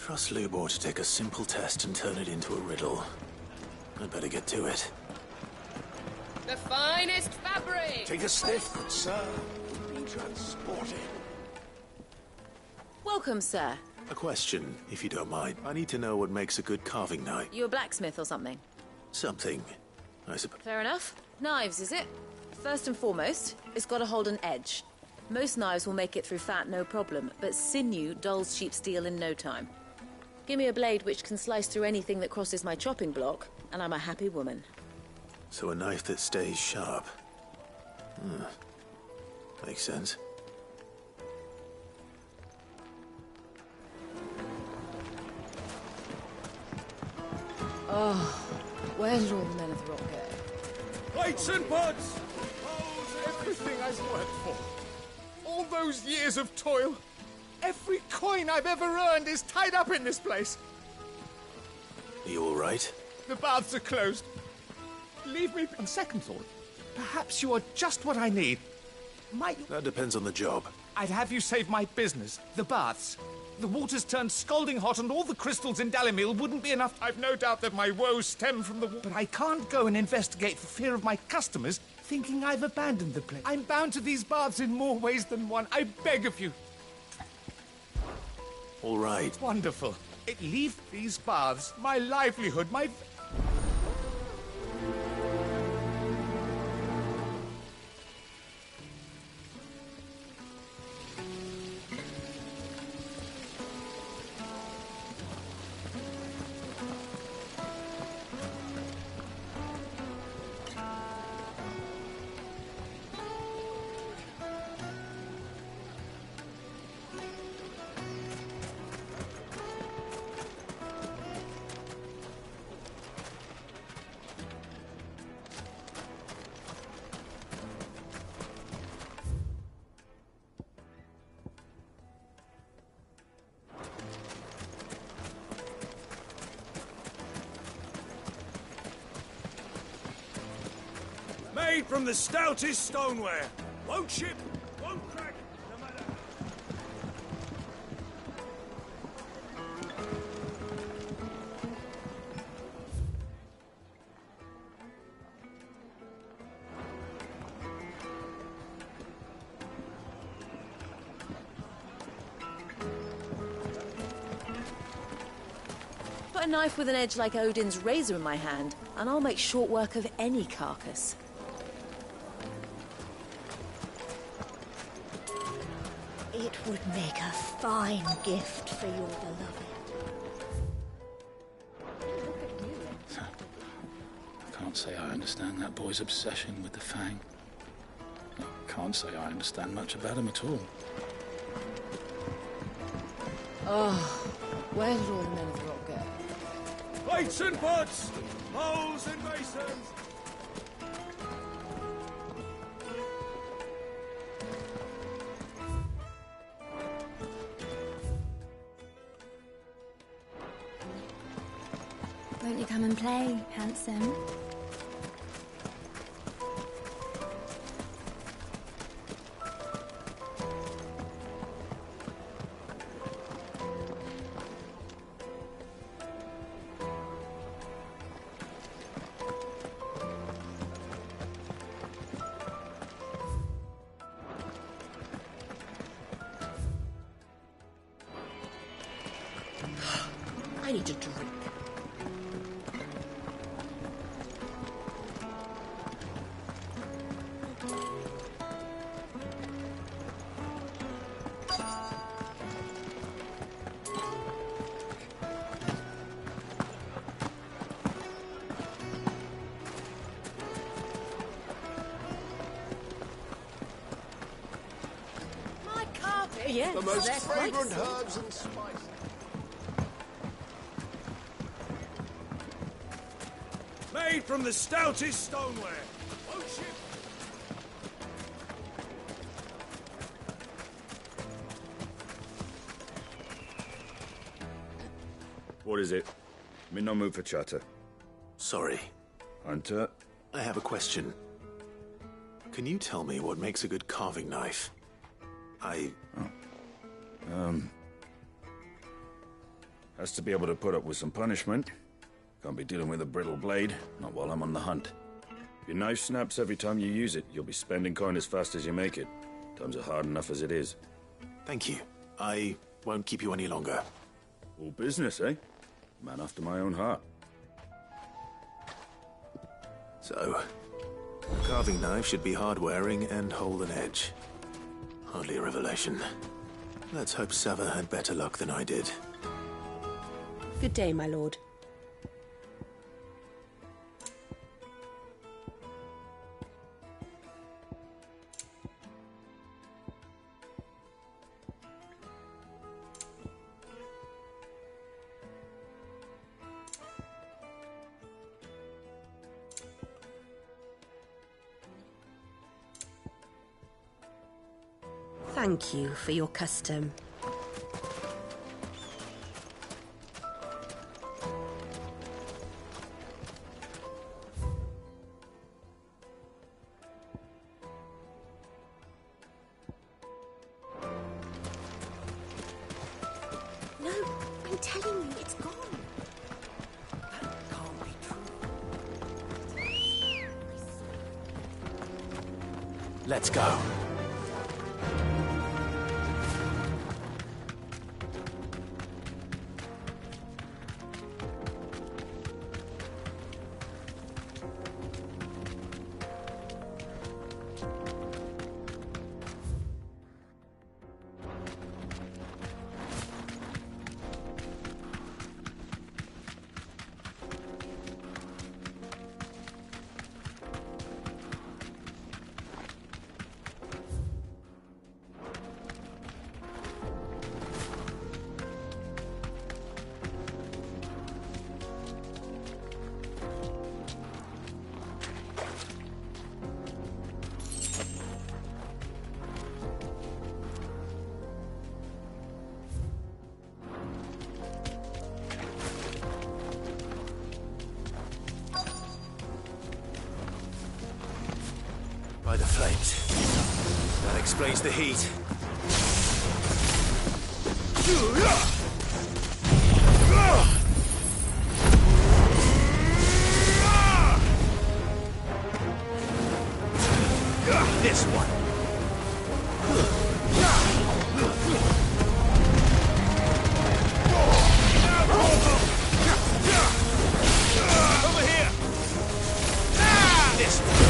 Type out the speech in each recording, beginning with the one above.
Trust Lubor to take a simple test and turn it into a riddle. I'd better get to it. The finest fabric! Take a sniff, good sir. Be transported. Welcome, sir. A question, if you don't mind. I need to know what makes a good carving knife. You a blacksmith or something? Something, I suppose. Fair enough. Knives, is it? First and foremost, it's got to hold an edge. Most knives will make it through fat, no problem, but sinew dulls cheap steel in no time. Give me a blade which can slice through anything that crosses my chopping block, and I'm a happy woman. So a knife that stays sharp. Makes sense. Oh, where did all the men of the rock go? Plates and pots! Everything I've worked for. All those years of toil. Every coin I've ever earned is tied up in this place. Are you all right? The baths are closed. Leave me on second thought. Perhaps you are just what I need. That depends on the job. I'd have you save my business, the baths. The water's turned scalding hot and all the crystals in Dalimil wouldn't be enough. I've no doubt that my woes stem from the water. But I can't go and investigate for fear of my customers thinking I've abandoned the place. I'm bound to these baths in more ways than one. I beg of you. All right. Wonderful. Leave these baths, my livelihood, my... Made from the stoutest stoneware. Won't chip, won't crack, no matter. Put a knife with an edge like Odin's razor in my hand, and I'll make short work of any carcass. It would make a fine gift for your beloved. I can't say I understand that boy's obsession with the Fang. I can't say I understand much about him at all. Oh, where did all the men of the rock go? Plates and pots, bowls and basins. Won't you come and play, handsome? I need a drink. My carpet, yes, The most they're quite fragrant soft. herbs and spices. Made from the stoutest stoneware. Won't chip. What is it? I'm in no mood for chatter. Sorry. Hunter? I have a question. Can you tell me what makes a good carving knife? Has to be able to put up with some punishment. Can't be dealing with a brittle blade, not while I'm on the hunt. If your knife snaps every time you use it, you'll be spending coin as fast as you make it. Times are hard enough as it is. Thank you. I won't keep you any longer. All business, eh? Man after my own heart. So, a carving knife should be hard-wearing and hold an edge. Hardly a revelation. Let's hope Sava had better luck than I did. Good day, my lord. Thank you for your custom. No, I'm telling you, it's gone. Let's go. By the flames. That explains the heat. This one. Over here. This one.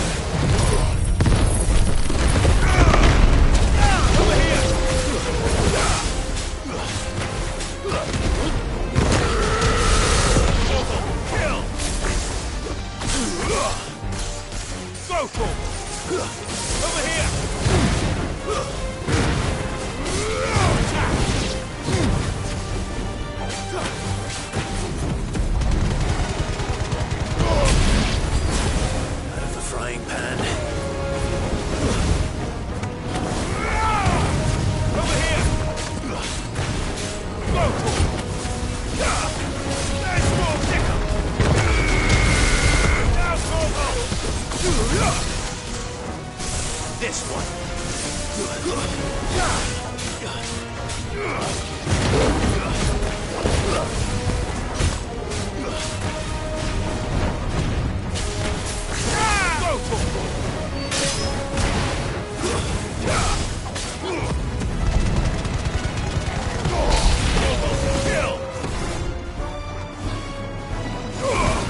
This one.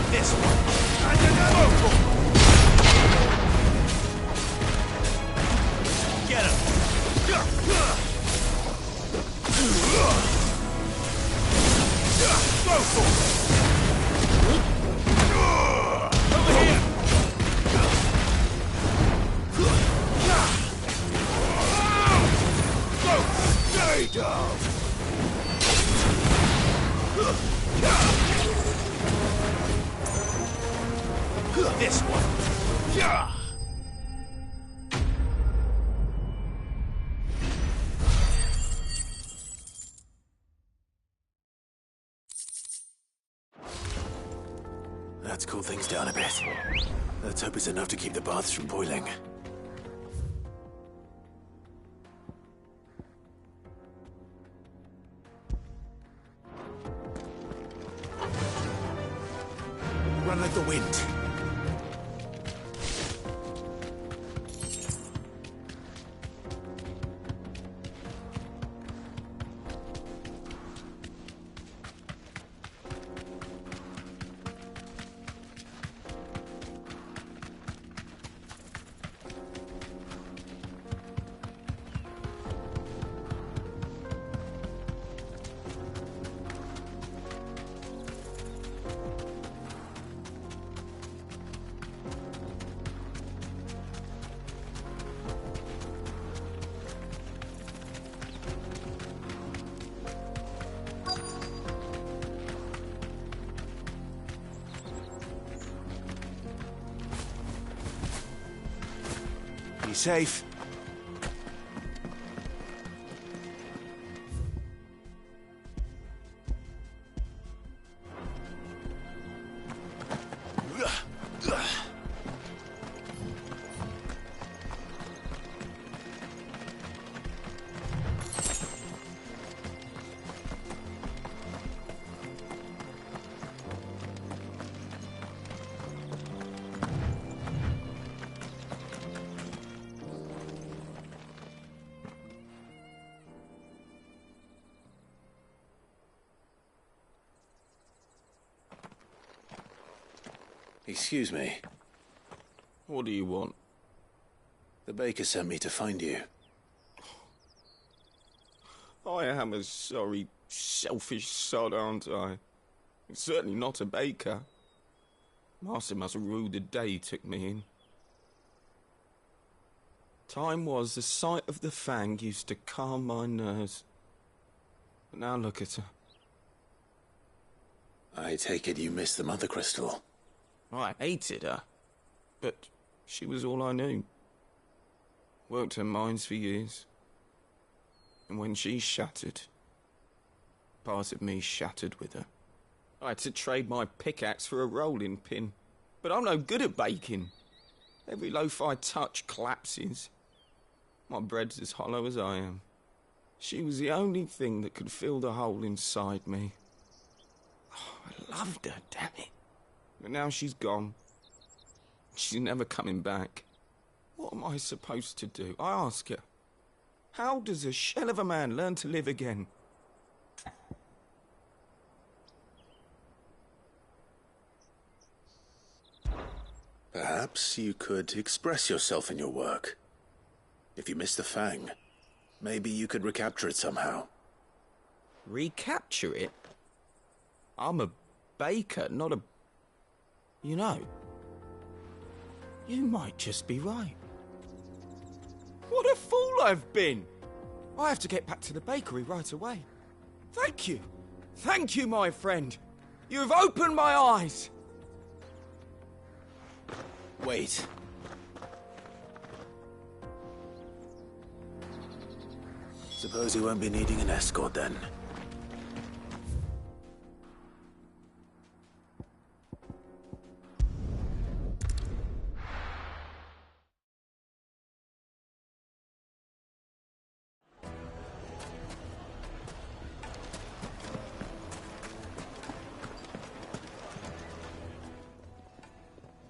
This one. Get him! Over here! Stay down! This one! Yeah! That's cooled things down a bit. Let's hope it's enough to keep the baths from boiling. safe. Excuse me. What do you want? The baker sent me to find you. I am a sorry, selfish sod, aren't I? Certainly not a baker. Master must have ruled the day he took me in. Time was the sight of the Fang used to calm my nerves. But now look at her. I take it you missed the Mother Crystal. I hated her, but she was all I knew. Worked her mines for years. And when she shattered, part of me shattered with her. I had to trade my pickaxe for a rolling pin, but I'm no good at baking. Every loaf I touch collapses. My bread's as hollow as I am. She was the only thing that could fill the hole inside me. Oh, I loved her, damn it. But now she's gone. She's never coming back. What am I supposed to do? I ask her. How does a shell of a man learn to live again? Perhaps you could express yourself in your work. If you missed the Fang, maybe you could recapture it somehow. Recapture it? I'm a baker, not a... You know, you might just be right. What a fool I've been! I have to get back to the bakery right away. Thank you. Thank you, my friend. You've opened my eyes. Wait. Suppose you won't be needing an escort then.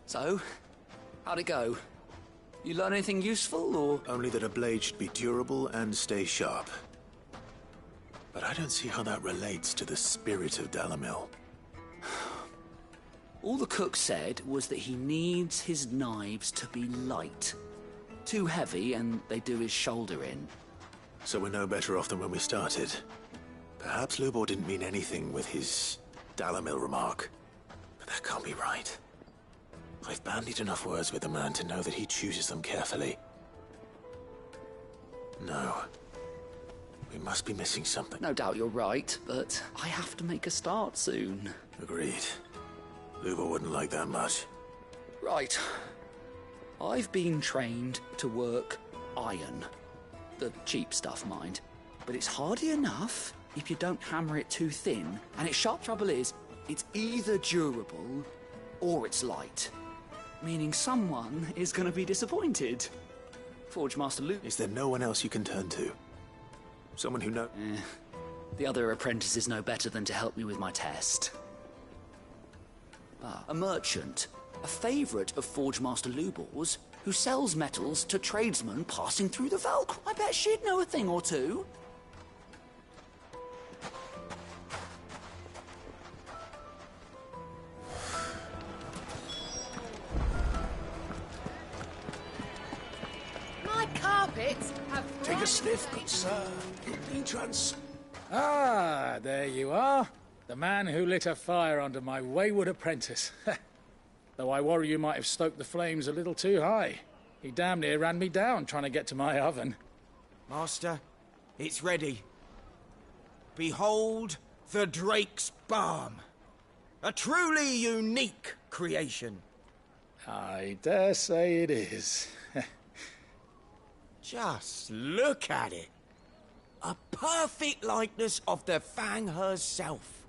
So, how'd it go? You learn anything useful, or...? Only that a blade should be durable and stay sharp. But I don't see how that relates to the spirit of Dalimil. All the cook said was that he needs his knives to be light. Too heavy, and they do his shoulder in. So we're no better off than when we started. Perhaps Lubor didn't mean anything with his Dalimil remark. But that can't be right. I've bandied enough words with the man to know that he chooses them carefully. No. We must be missing something. No doubt you're right, but I have to make a start soon. Agreed. Lubor wouldn't like that much. Right. I've been trained to work iron. The cheap stuff, mind. But it's hardy enough if you don't hammer it too thin. And its sharp trouble is, it's either durable or it's light. Meaning someone is going to be disappointed. Forge Master Luke. Is there no one else you can turn to? Someone who knows? The other apprentices know better than to help me with my test. A merchant. A favourite of Forge Master Lubor's, who sells metals to tradesmen passing through the Velk. I bet she'd know a thing or two. My carpets have... Take a sniff, good sir. Entrance. Ah, there you are. The man who lit a fire under my wayward apprentice. Though I worry you might have stoked the flames a little too high. He damn near ran me down trying to get to my oven. Master, it's ready. Behold the Drake's Balm. A truly unique creation. I dare say it is. Just look at it. A perfect likeness of the Fang herself.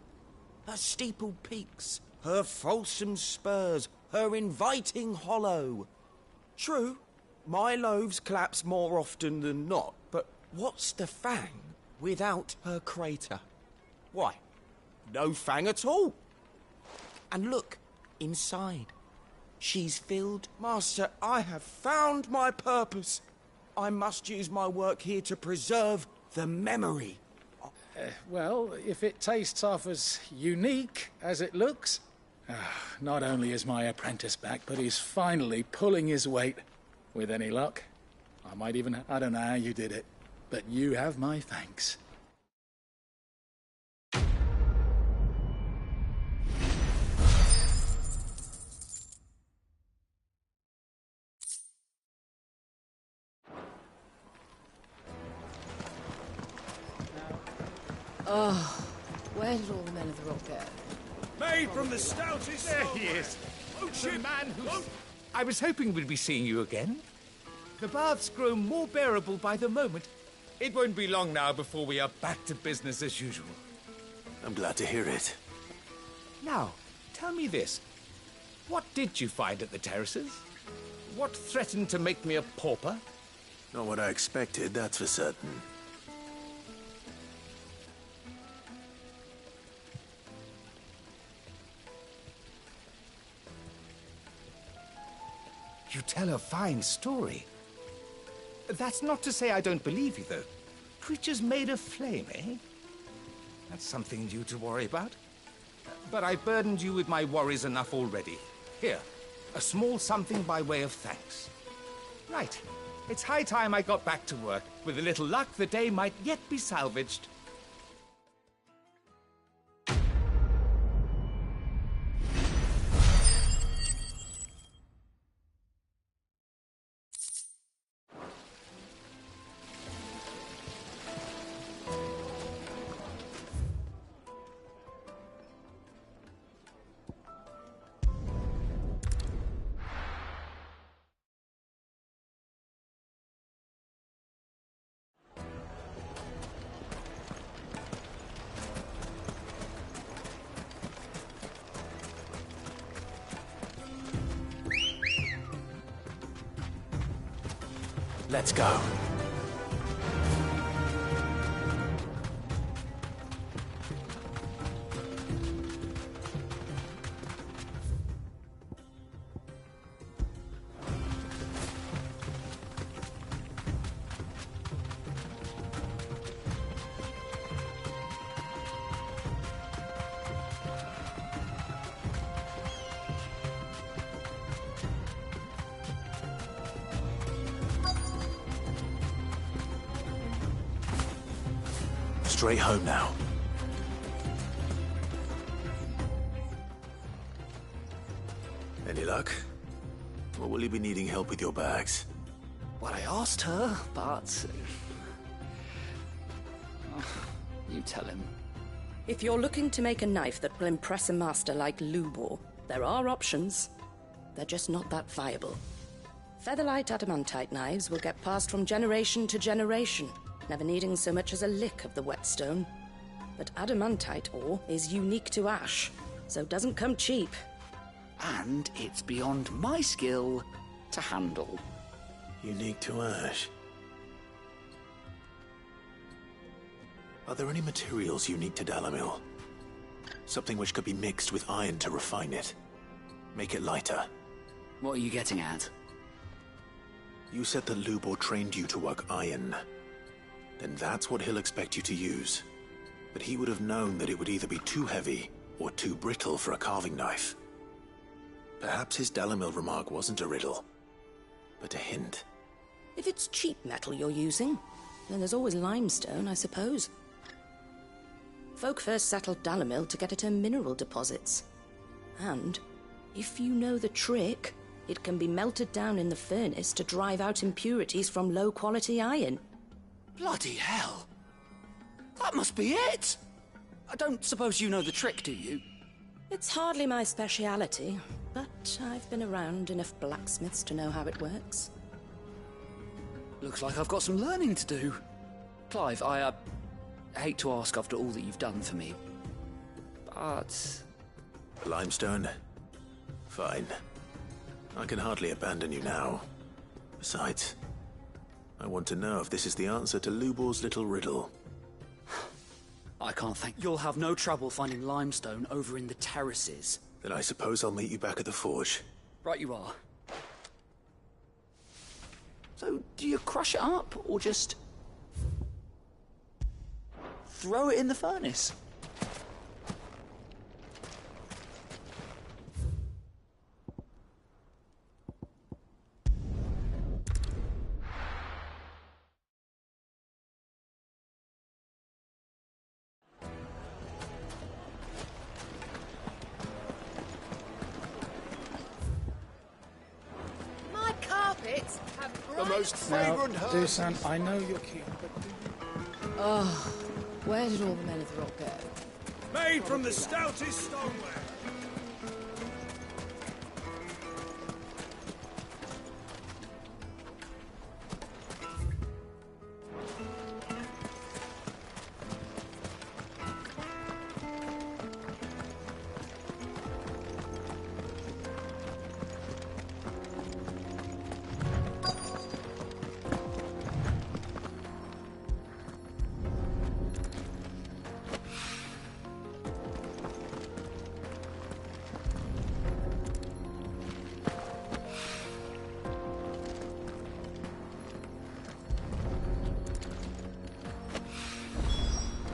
Her steepled peaks, her fulsome spurs, her inviting hollow. True, my loaves collapse more often than not, but what's the Fang without her crater? Why, no Fang at all. And look, inside. She's filled. Master, I have found my purpose. I must use my work here to preserve the memory. Well, if it tastes half as unique as it looks... not only is my apprentice back, but he's finally pulling his weight. With any luck, I might even... I don't know how you did it, but you have my thanks. Oh, where did all the men of the rock go? Made from the stoutest... There he is. The man who... I was hoping we'd be seeing you again. The baths grow more bearable by the moment. It won't be long now before we are back to business as usual. I'm glad to hear it. Now, tell me this. What did you find at the terraces? What threatened to make me a pauper? Not what I expected, that's for certain. You tell a fine story. That's not to say I don't believe you, though. Creatures made of flame, eh? That's something new to worry about. But I burdened you with my worries enough already. Here, a small something by way of thanks. Right. It's high time I got back to work. With a little luck, the day might yet be salvaged. Let's go. Straight home now. Any luck? Or will you be needing help with your bags? Well, I asked her, but... you tell him. If you're looking to make a knife that will impress a master like Lubor, there are options. They're just not that viable. Featherlight adamantite knives will get passed from generation to generation, never needing so much as a lick of the whetstone. But adamantite ore is unique to ash, so it doesn't come cheap. And it's beyond my skill to handle. Unique to ash. Are there any materials unique to Dalimil? Something which could be mixed with iron to refine it. Make it lighter. What are you getting at? You said that Lubor trained you to work iron. Then that's what he'll expect you to use. But he would have known that it would either be too heavy or too brittle for a carving knife. Perhaps his Dalimil remark wasn't a riddle, but a hint. If it's cheap metal you're using, then there's always limestone, I suppose. Folk first settled Dalimil to get at her mineral deposits. And, if you know the trick, it can be melted down in the furnace to drive out impurities from low-quality iron. Bloody hell! That must be it! I don't suppose you know the trick, do you? It's hardly my speciality, but I've been around enough blacksmiths to know how it works. Looks like I've got some learning to do. Clive, I hate to ask after all that you've done for me, but... Limestone? Fine. I can hardly abandon you now. Besides, I want to know if this is the answer to Lubor's little riddle. I can't think. You'll have no trouble finding limestone over in the terraces. Then I suppose I'll meet you back at the forge. Right you are. So, do you crush it up, or just... throw it in the furnace? My carpets have The most Now, fragrant herbs. Dusan, I know you're keen, but do you... Oh, where did all the men of the rock go? Made from the stoutest stoneware.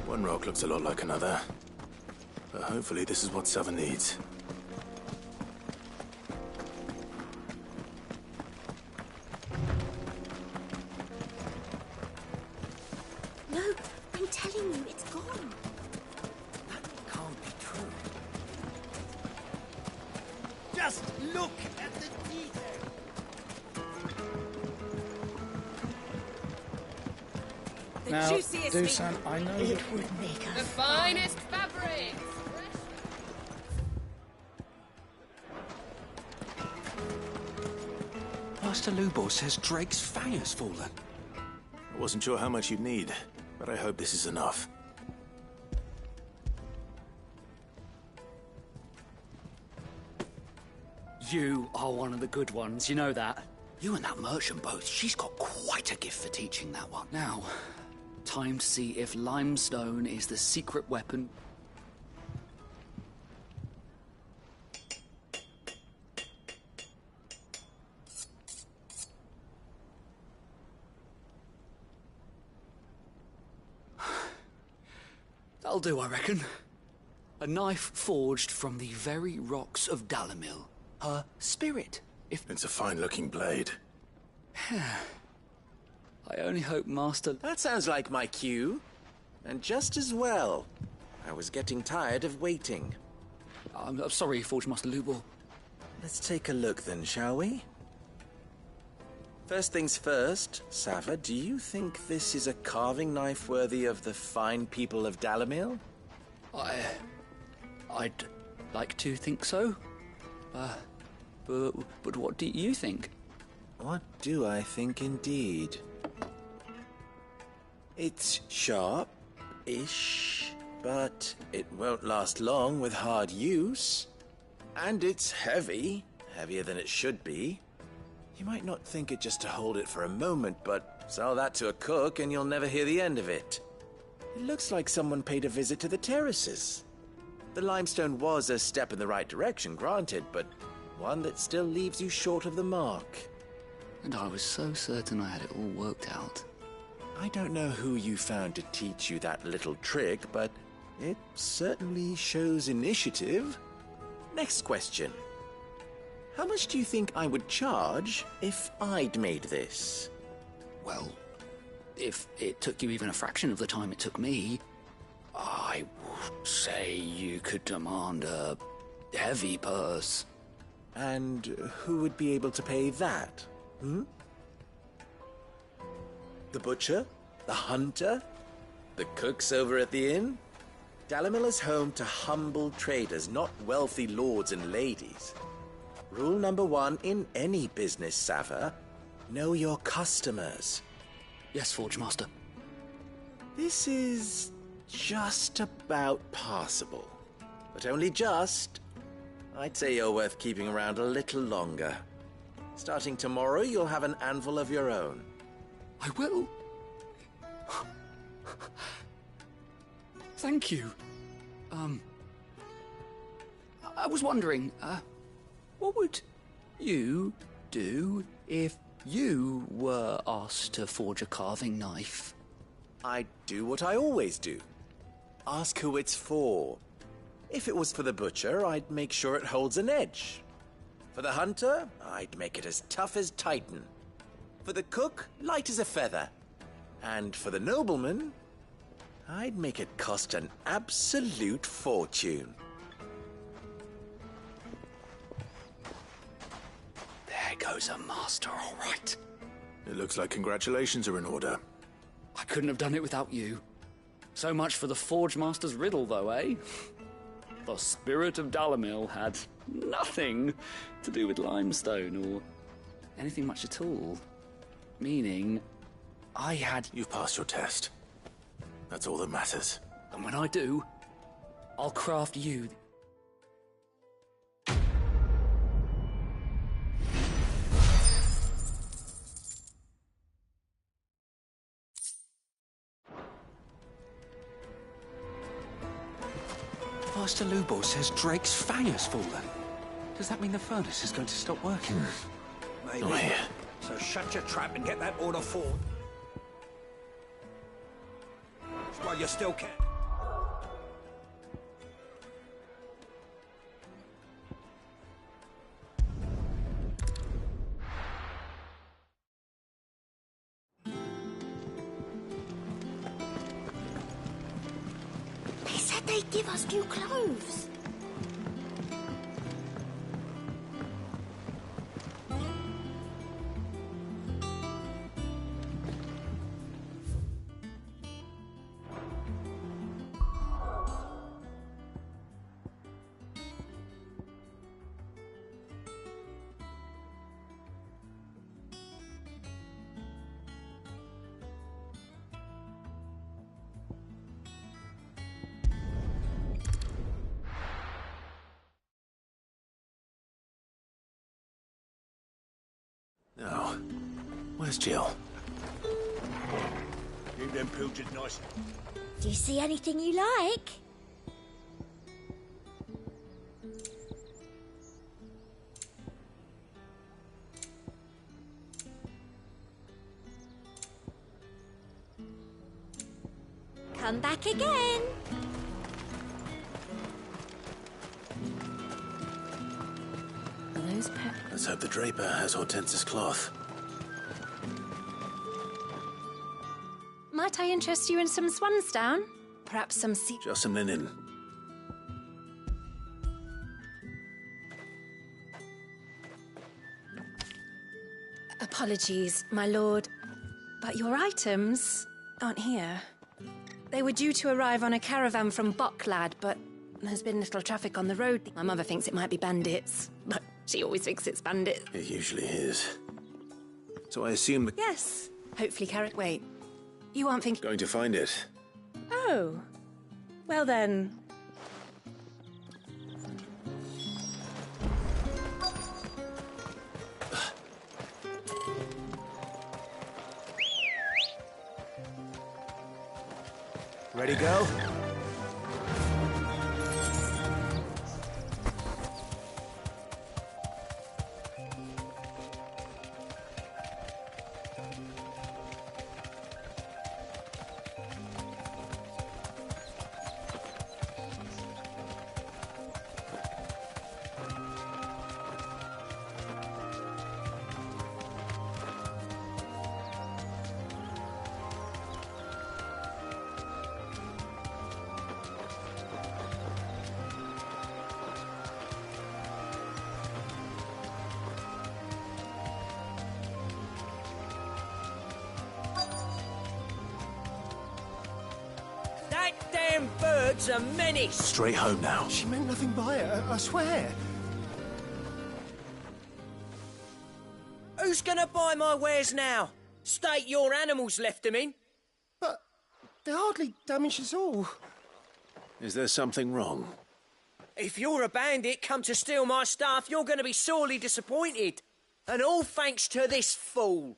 One rock looks a lot like another. But hopefully this is what Sava needs. No, I'm telling you, it's gone. That can't be true. Just look at the detail. Now, juiciest Dusan, I know you're... It would make a The finest fabrics! Master Lubor says Drake's fang has fallen. I wasn't sure how much you'd need, but I hope this is enough. You are one of the good ones, you know that. You and that merchant both, she's got quite a gift for teaching that one. Now, time to see if limestone is the secret weapon. That'll do, I reckon. A knife forged from the very rocks of Dalimil. Her spirit, if... It's a fine-looking blade. I only hope Master... That sounds like my cue. And just as well. I was getting tired of waiting. I'm sorry, Forge Master Lubor. Let's take a look then, shall we? First things first, Sava, do you think this is a carving knife worthy of the fine people of Dalimil? I'd like to think so. But what do you think? What do I think indeed? It's sharp-ish, but it won't last long with hard use. And it's heavy, heavier than it should be. You might not think it just to hold it for a moment, but sell that to a cook and you'll never hear the end of it. It looks like someone paid a visit to the terraces. The limestone was a step in the right direction, granted, but one that still leaves you short of the mark. And I was so certain I had it all worked out. I don't know who you found to teach you that little trick, but it certainly shows initiative. Next question. How much do you think I would charge if I'd made this? Well, if it took you even a fraction of the time it took me, I would say you could demand a heavy purse. And who would be able to pay that? The butcher? The hunter? The cooks over at the inn? Dalimil is home to humble traders, not wealthy lords and ladies. Rule number 1 in any business, Sava: know your customers. Yes, Forge Master. This is just about passable. But only just. I'd say you're worth keeping around a little longer. Starting tomorrow, you'll have an anvil of your own. I will. Thank you. I was wondering, what would you do if you were asked to forge a carving knife? I'd do what I always do. Ask who it's for. If it was for the butcher, I'd make sure it holds an edge. For the hunter, I'd make it as tough as Titan. For the cook, light as a feather. And for the nobleman, I'd make it cost an absolute fortune. There goes a master, all right. It looks like congratulations are in order. I couldn't have done it without you. So much for the Forge Master's riddle, though, eh? The spirit of Dalimil had nothing to do with limestone or anything much at all. Meaning, I had... You've passed your test. That's all that matters. And when I do, I'll craft you... Master Lubor says Drake's fang has fallen. Does that mean the furnace is going to stop working? Maybe. Oh, yeah. So shut your trap and get that order forward. While you still can. They said they'd give us new clothes. Now, where's Jill? Keep them pilchards nice. Do you see anything you like? Come back again. Are those pep? Let's hope the draper has Hortense's cloth. Might I interest you in some swansdown? Perhaps some sea... Just some linen. Apologies, my lord, but your items aren't here. They were due to arrive on a caravan from Boklad, but there's been little traffic on the road. My mother thinks it might be bandits, but she always thinks it's bandits. It usually is. So I assume the... Yes, hopefully carrot... Wait, you aren't thinking... Going to find it. Oh, well then... Ready, go? That damn bird's a menace. Straight home now. She meant nothing by it, I swear. Who's gonna buy my wares now? state your animals left them in. But they're hardly damaged at all. Is there something wrong? If you're a bandit come to steal my stuff, you're going to be sorely disappointed. And all thanks to this fool.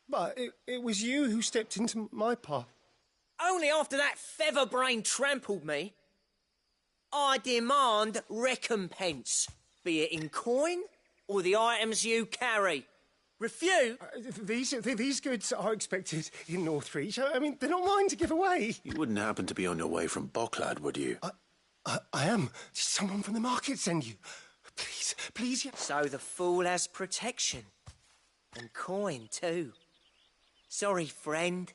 But it was you who stepped into my path. Only after that feather-brain trampled me. I demand recompense, be it in coin or the items you carry. Refute? These goods are expected in Northreach. I mean, they're not mine to give away. You wouldn't happen to be on your way from Bocklad, would you? I am. Did someone from the market send you? Please. So the fool has protection. And coin, too. Sorry, friend,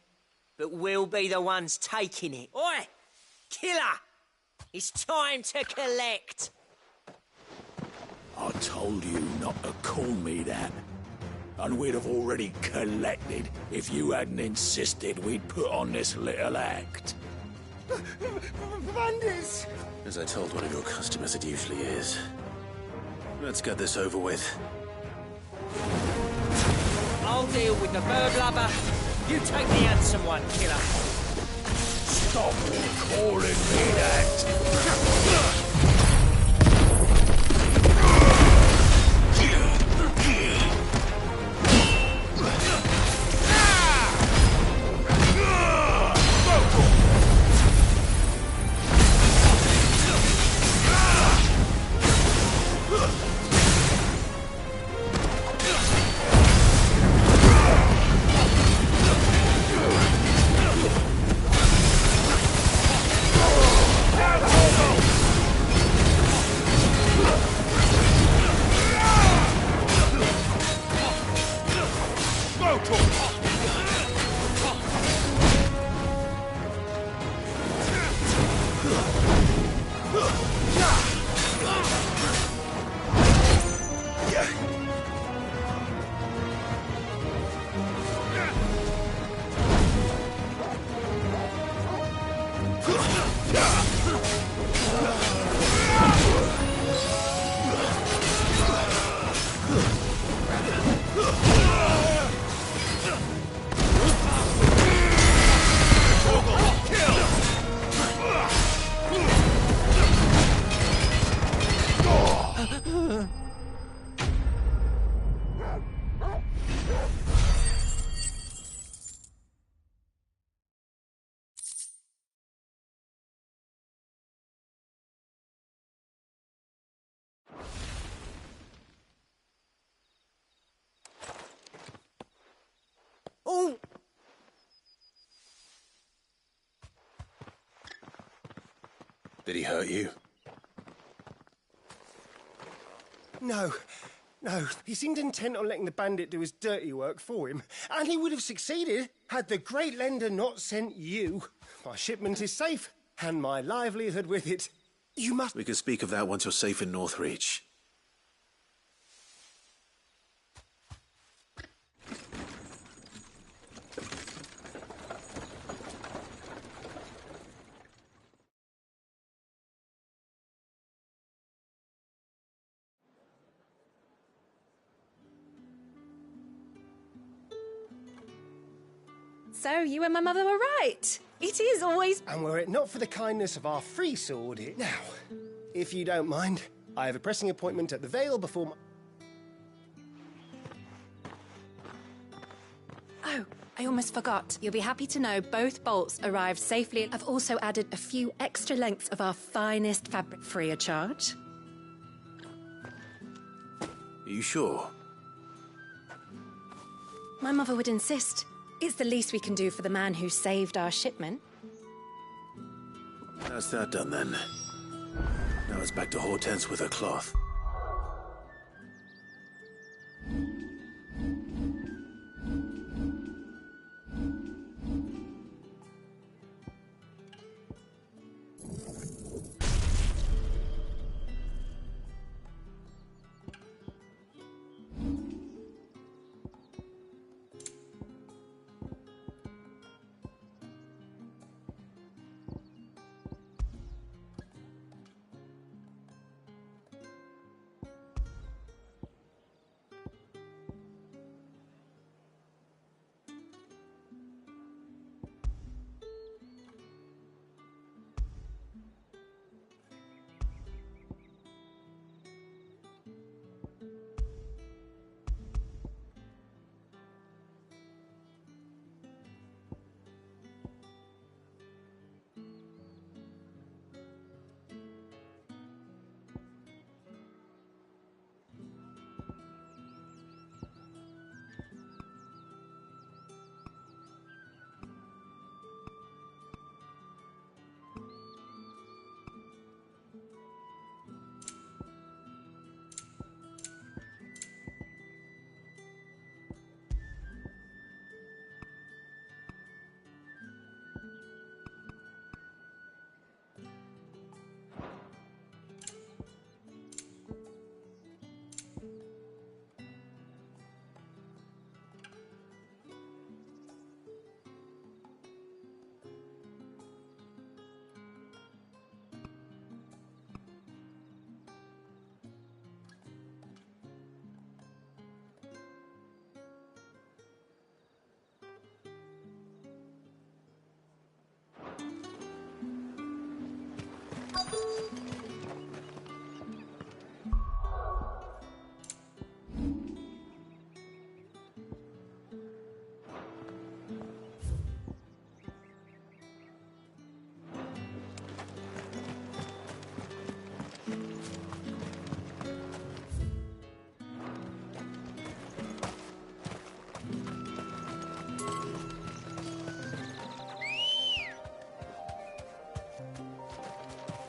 but we'll be the ones taking it. Oi! Killer! It's time to collect. I told you not to call me that. And we'd have already collected if you hadn't insisted we'd put on this little act. Bandits! As I told one of your customers, it usually is. Let's get this over with. I'll deal with the bird lover. You take the handsome one, killer. Stop calling me that! Oh! Did he hurt you? No. He seemed intent on letting the bandit do his dirty work for him. And he would have succeeded had the Great Lender not sent you. My shipment is safe, and my livelihood with it. You must... We can speak of that once you're safe in Northreach. So, you and my mother were right. It is always... And were it not for the kindness of our free sword... Now, if you don't mind, I have a pressing appointment at the Vale before my... Oh, I almost forgot. You'll be happy to know both bolts arrived safely. I've also added a few extra lengths of our finest fabric free of charge. Are you sure? My mother would insist. It's the least we can do for the man who saved our shipment. That's that done then. Now it's back to Hortense with her cloth.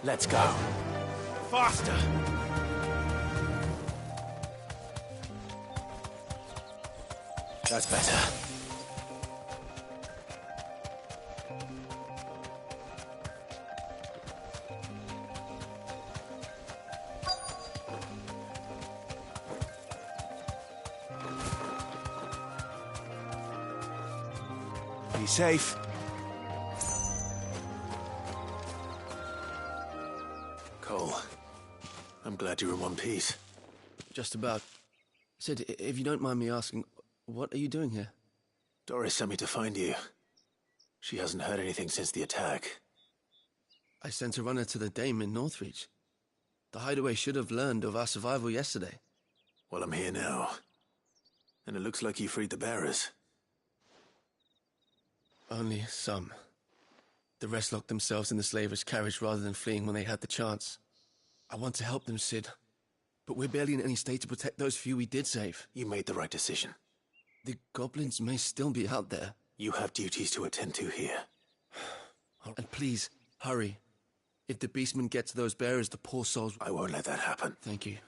Let's go. Faster! That's better. Be safe. Cole, I'm glad you're in one piece. Just about. Sid, if you don't mind me asking, what are you doing here? Doris sent me to find you. She hasn't heard anything since the attack. I sent a runner to the Dame in Northreach. The hideaway should have learned of our survival yesterday. Well, I'm here now. And it looks like you freed the bearers. Only some. The rest locked themselves in the slaver's carriage rather than fleeing when they had the chance. I want to help them, Sid. But we're barely in any state to protect those few we did save. You made the right decision. The goblins may still be out there. You have duties to attend to here. And please, hurry. If the beastmen get to those bearers, the poor souls... I won't let that happen. Thank you.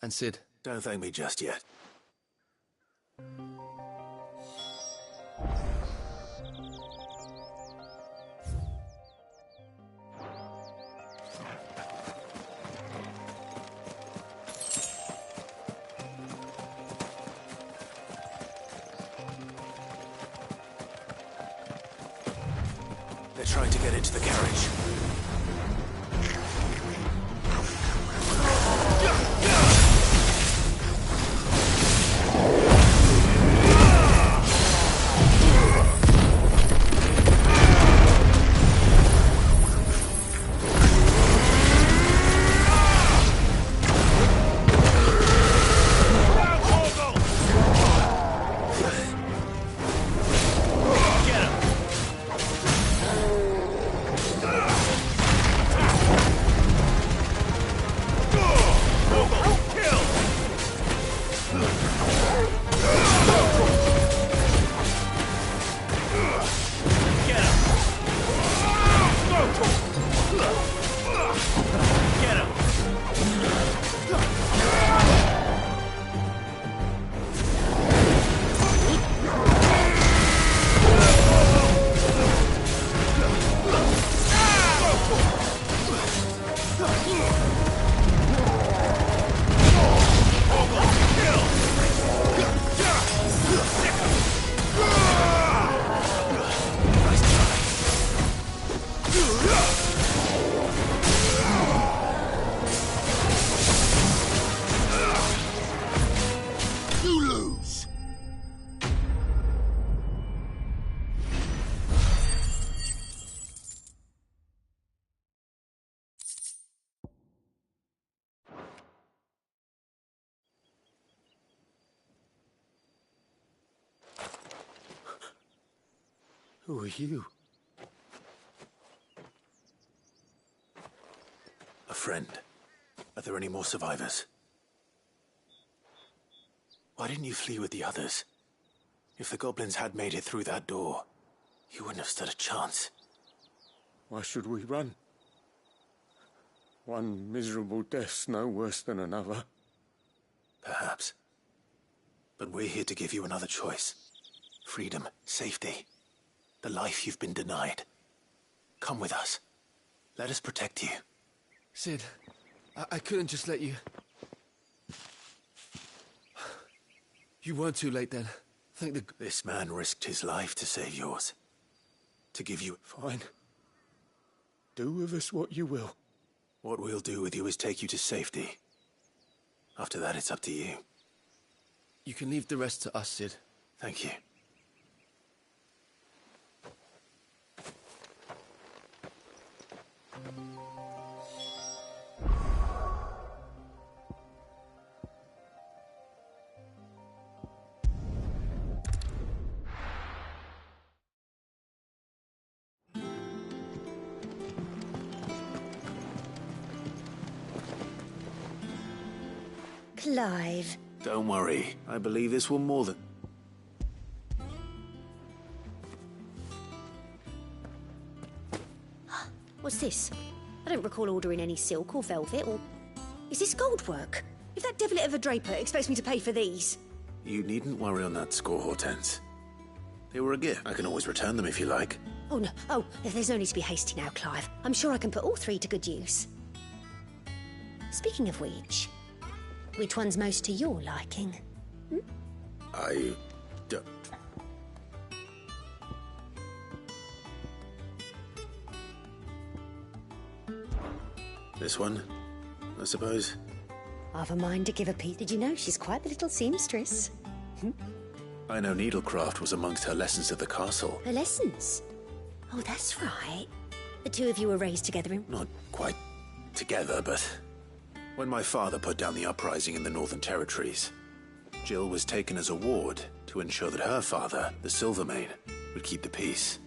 And Sid... Don't thank me just yet. They're trying to get into the carriage. Who are you? A friend. Are there any more survivors? Why didn't you flee with the others? If the goblins had made it through that door, you wouldn't have stood a chance. Why should we run? One miserable death's no worse than another. Perhaps. But we're here to give you another choice. Freedom, safety. The life you've been denied. Come with us. Let us protect you. Sid, I couldn't just let you... You weren't too late then. This man risked his life to save yours. To give you... Fine. Do with us what you will. What we'll do with you is take you to safety. After that, it's up to you. You can leave the rest to us, Sid. Thank you. Clive. Don't worry. I believe this will more than... What's this? I don't recall ordering any silk or velvet or... Is this gold work? If that devilet of a draper expects me to pay for these... You needn't worry on that score, Hortense. They were a gift. I can always return them if you like. Oh, no. Oh, there's no need to be hasty now, Clive. I'm sure I can put all three to good use. Speaking of which one's most to your liking? I don't... This one, I suppose. I've a mind to give a piece. Did you know she's quite the little seamstress? I know needlecraft was amongst her lessons at the castle. Her lessons? Oh, that's right. The two of you were raised together in... Not quite together, but... When my father put down the uprising in the Northern Territories, Jill was taken as a ward to ensure that her father, the Silvermane, would keep the peace.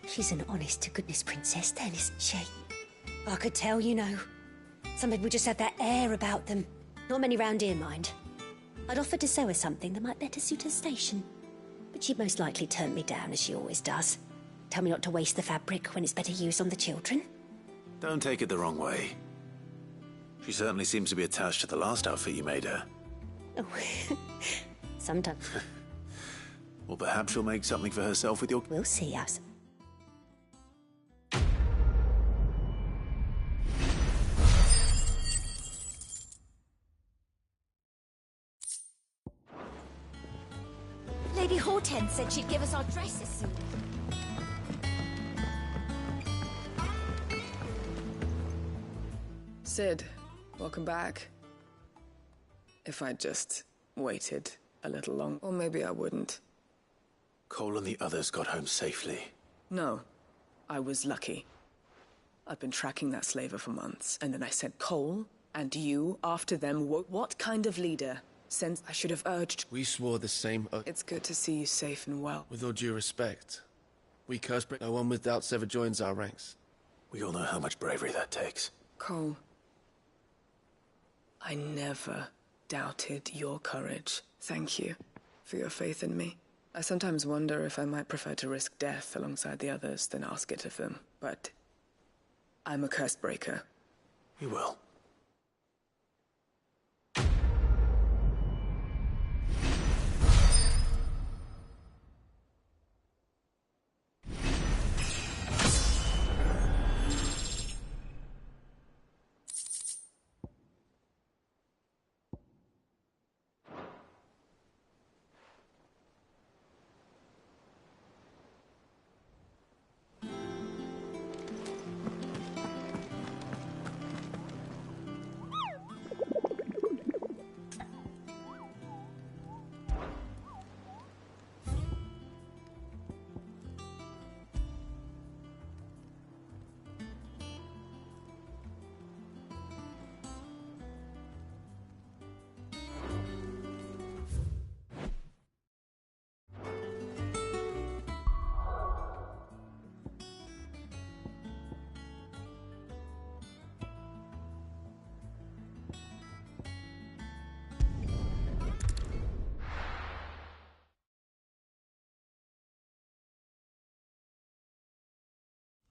She's an honest-to-goodness princess then, isn't she? I could tell, you know. Some people just have that air about them. Not many round here, mind. I'd offered to sew her something that might better suit her station. But she'd most likely turn me down, as she always does. Tell me not to waste the fabric when it's better used on the children. Don't take it the wrong way. She certainly seems to be attached to the last outfit you made her. Oh, sometimes. Or perhaps she'll make something for herself with your... We'll see, us. Lady Hortense said she'd give us our dresses soon. Sid, welcome back. If I'd just waited a little long, or maybe I wouldn't. Cole and the others got home safely. No, I was lucky. I've been tracking that slaver for months, and then I sent Cole and you after them. What kind of leader? Since I should have urged... We swore the same oath. It's good to see you safe and well. With all due respect, we Cursebreak, no one with doubts ever joins our ranks. We all know how much bravery that takes. Cole, I never doubted your courage. Thank you for your faith in me. I sometimes wonder if I might prefer to risk death alongside the others than ask it of them, but I'm a Cursebreaker. You will.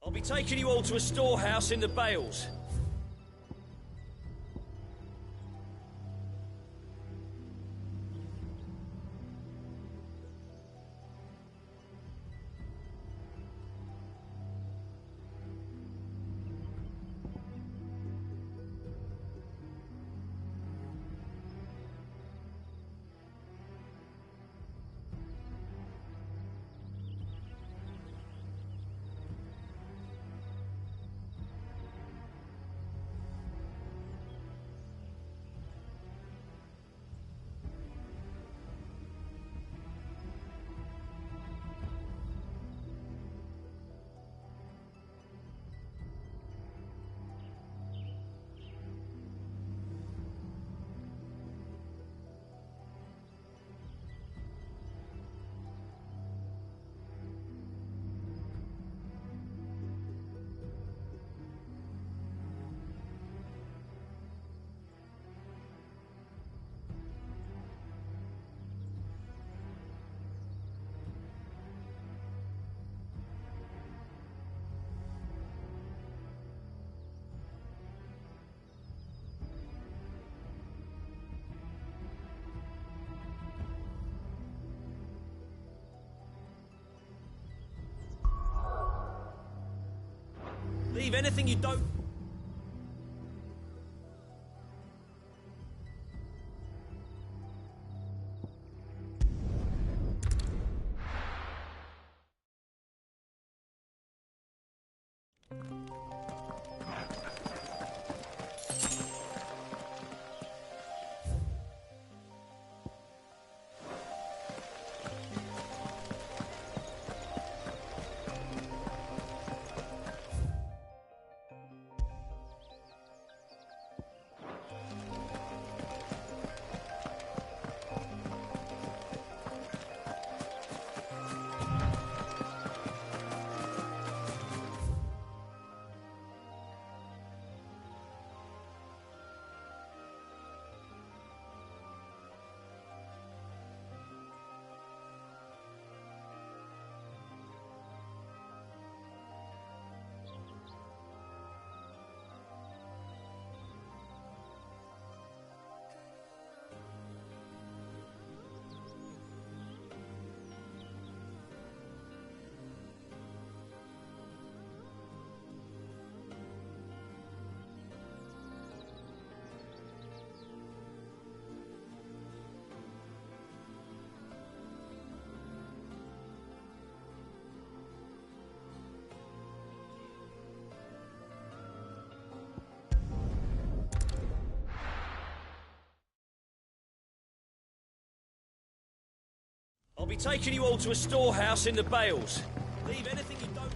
I'll be taking you all to a storehouse in the Bales. Leave anything you don't... I'll be taking you all to a storehouse in the Bales. Leave anything you don't...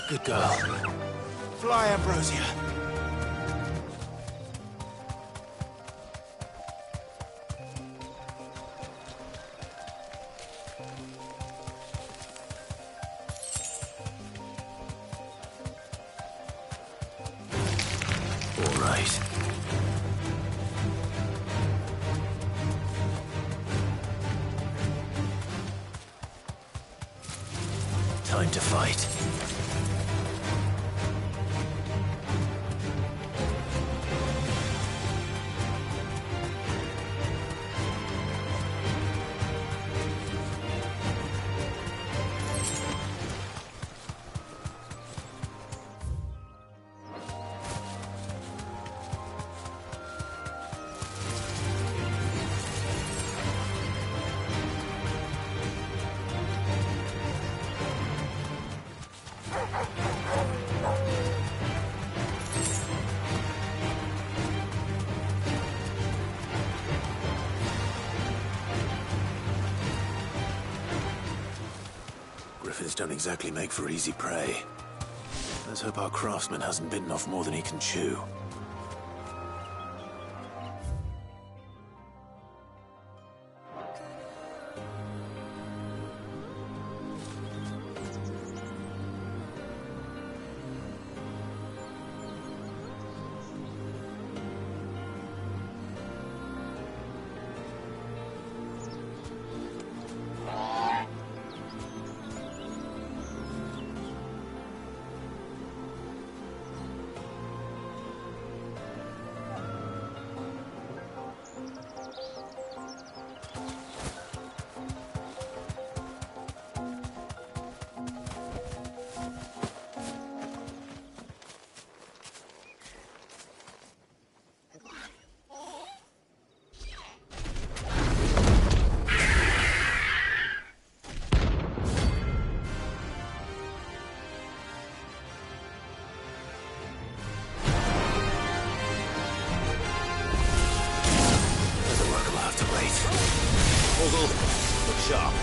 Good girl. Fly, Ambrosia. All right. Time to fight. Griffins don't exactly make for easy prey. Let's hope our craftsman hasn't bitten off more than he can chew. Ogle, look sharp.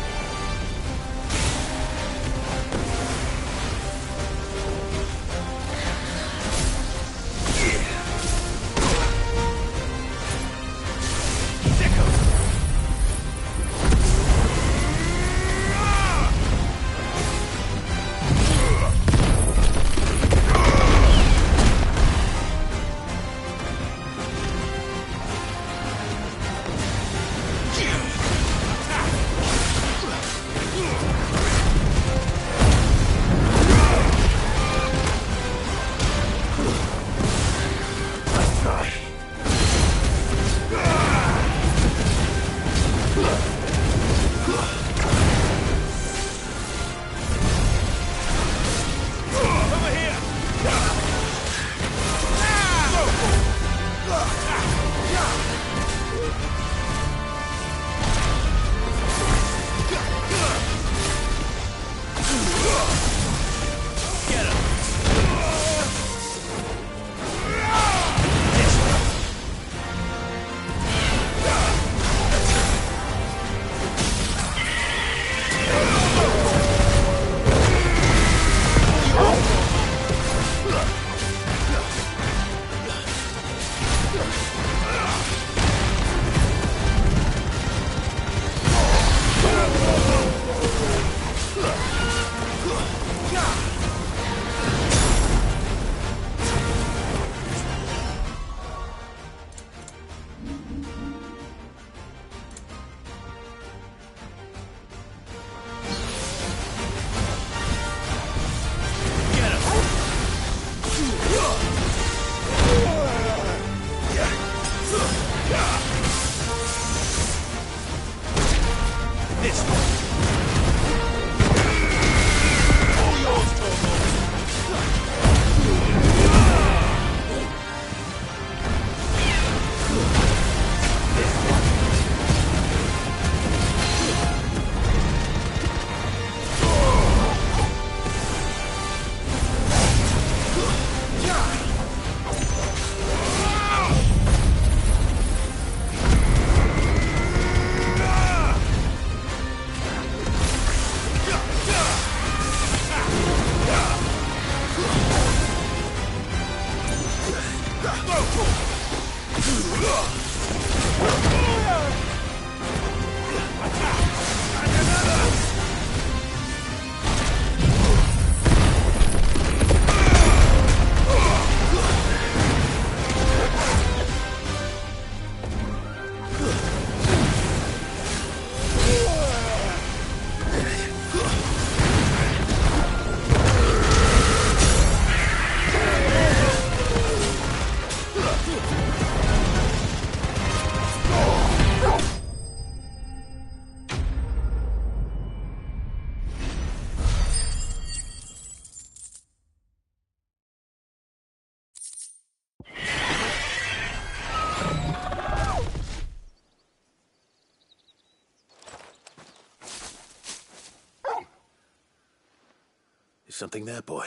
Something there, boy.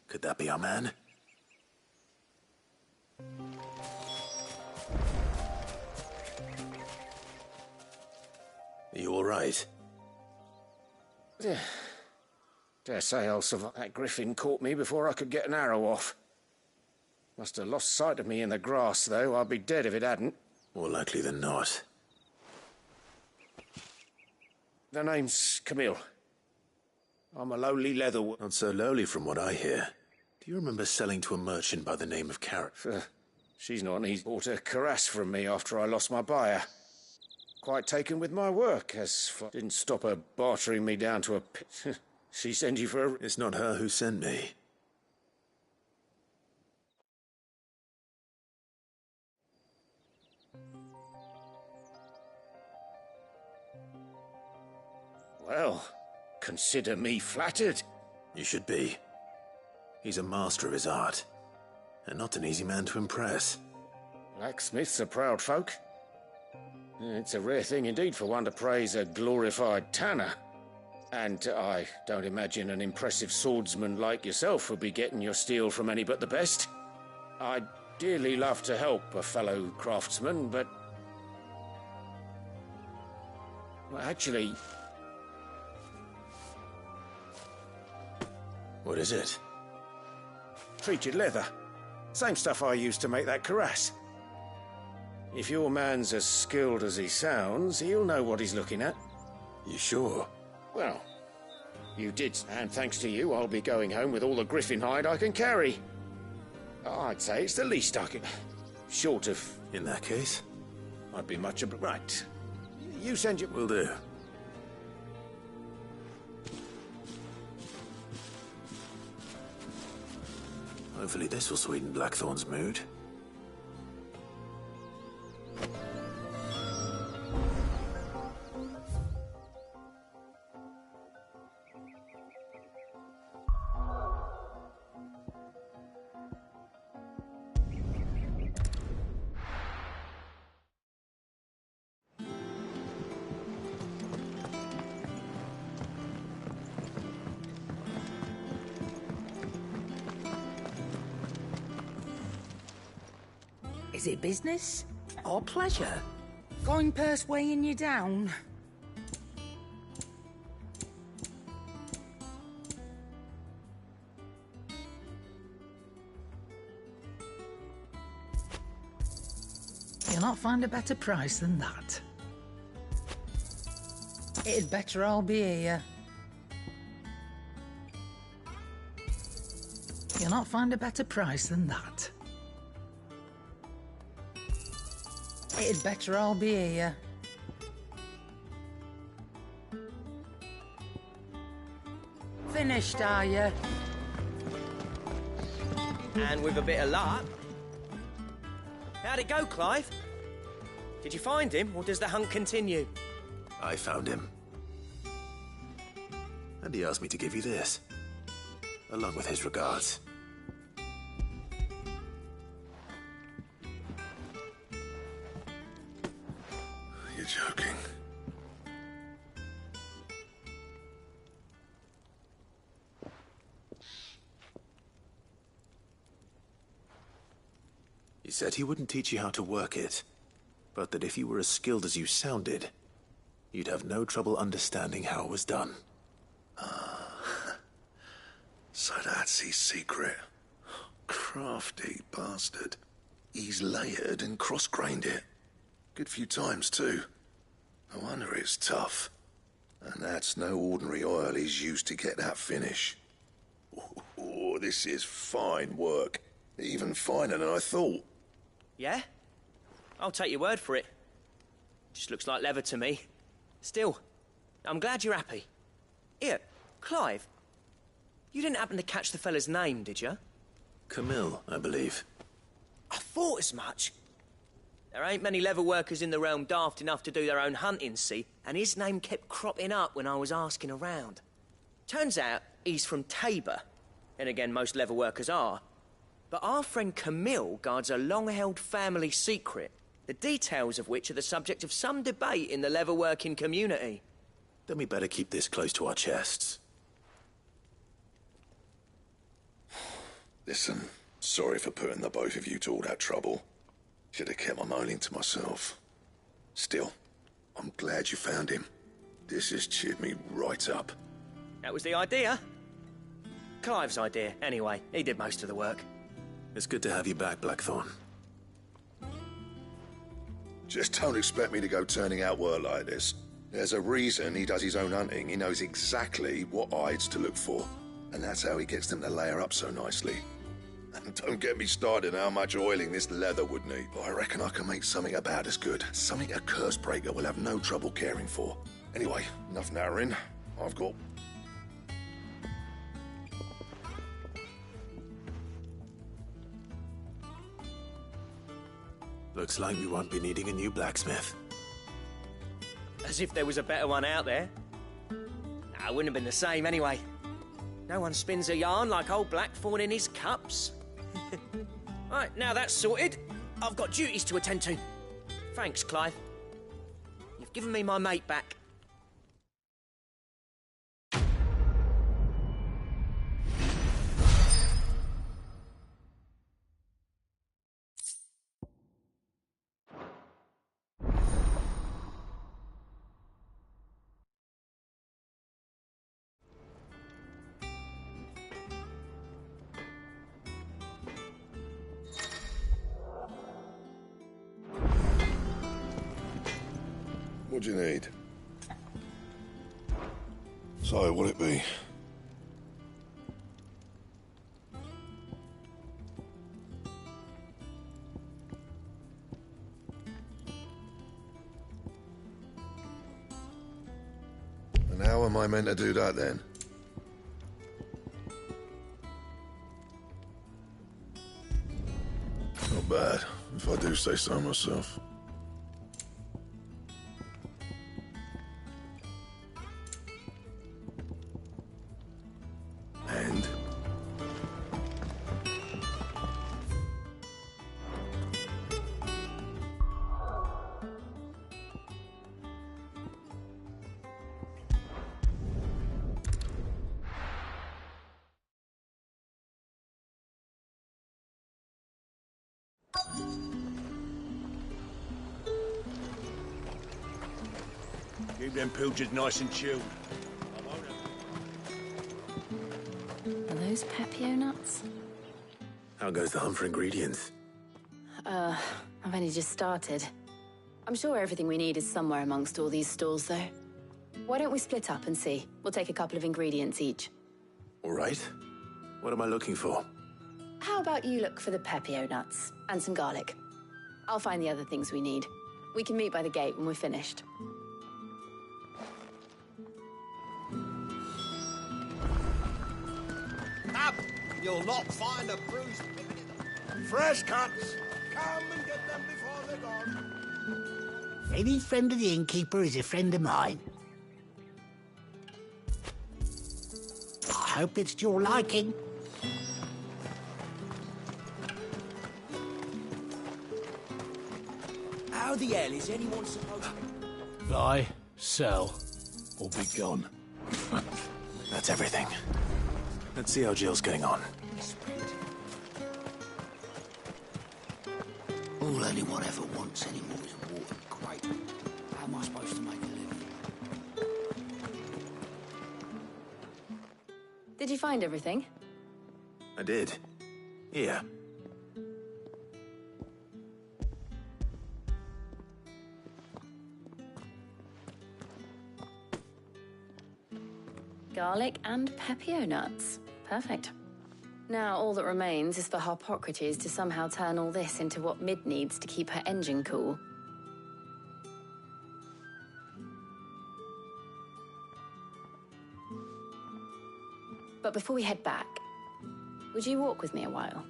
Could that be our man? Are you all right? Dare say I'll survive. That griffin caught me before I could get an arrow off. Must have lost sight of me in the grass, though. I'd be dead if it hadn't. More likely than not. The name's Camille. I'm a lowly leather... Not so lowly from what I hear. Do you remember selling to a merchant by the name of Carrot? She's not an easy... Bought a cuirass from me after I lost my buyer. Quite taken with my work, as for... Didn't stop her bartering me down to a pit. She sent you for a... It's not her who sent me. Well, consider me flattered. You should be. He's a master of his art, and not an easy man to impress. Blacksmiths are proud folk. It's a rare thing indeed for one to praise a glorified tanner. And I don't imagine an impressive swordsman like yourself would be getting your steel from any but the best. I'd dearly love to help a fellow craftsman, but... Well, actually... What is it? Treated leather. Same stuff I used to make that cuirass. If your man's as skilled as he sounds, he'll know what he's looking at. You sure? Well, you did, and thanks to you, I'll be going home with all the griffin hide I can carry. I'd say it's the least I can... Short of... In that case? I'd be much... Right. You send your... Will do. Hopefully this will sweeten Blackthorn's mood. Is it business or pleasure? Going purse weighing you down? You'll not find a better price than that. It'd better all be here. You'll not find a better price than that. It'd better all be here. Finished, are you? And with a bit of luck... How'd it go, Clive? Did you find him, or does the hunt continue? I found him. And he asked me to give you this, along with his regards. You're joking. He said he wouldn't teach you how to work it, but that if you were as skilled as you sounded, you'd have no trouble understanding how it was done. So that's his secret. Crafty bastard. He's layered and cross-grained it. Good few times, too. No wonder it's tough. And that's no ordinary oil he's used to get that finish. Oh, this is fine work. Even finer than I thought. Yeah? I'll take your word for it. Just looks like leather to me. Still, I'm glad you're happy. Here, Clive, you didn't happen to catch the fella's name, did you? Camille, I believe. I thought as much. There ain't many leather workers in the realm daft enough to do their own hunting, see, and his name kept cropping up when I was asking around. Turns out he's from Tabor, and again, most leather workers are. But our friend Camille guards a long-held family secret, the details of which are the subject of some debate in the leatherworking community. Then we better keep this close to our chests. Listen, sorry for putting the both of you to all that trouble. Should have kept my moaning to myself. Still, I'm glad you found him. This has cheered me right up. That was the idea. Clive's idea, anyway. He did most of the work. It's good to have you back, Blackthorn. Just don't expect me to go turning out work like this. There's a reason he does his own hunting. He knows exactly what hides to look for. And that's how he gets them to layer up so nicely. And don't get me started on how much oiling this leather would need. I reckon I can make something about as good. Something a Cursebreaker will have no trouble caring for. Anyway, enough narrowing. I've got... Looks like we won't be needing a new blacksmith. As if there was a better one out there. Nah, it wouldn't have been the same anyway. No one spins a yarn like old Blackthorn in his cups. Right, now that's sorted, I've got duties to attend to. Thanks, Clive. You've given me my mate back. What do you need? So, what'll it be? And how am I meant to do that then? Not bad, if I do say so myself. And? Keep them pilchards nice and chilled. Are those Pepio nuts? How goes the hunt for ingredients? I've only just started. I'm sure everything we need is somewhere amongst all these stalls, though. Why don't we split up and see? We'll take a couple of ingredients each. All right. What am I looking for? How about you look for the Pepio nuts and some garlic? I'll find the other things we need. We can meet by the gate when we're finished. Up! You'll not find a bruised pippin in the... Fresh cuts! Come and get them before they're gone. Any friend of the innkeeper is a friend of mine. I hope it's to your liking. How the hell is anyone supposed to... Buy, sell, or be gone. That's everything. Let's see how Jill's getting on. All anyone ever wants anymore is a water crate. How am I supposed to make a living? Did you find everything? I did. Here. Garlic and Pepio nuts. Perfect. Now all that remains is for Harpocrates to somehow turn all this into what Mid needs to keep her engine cool. But before we head back, would you walk with me a while?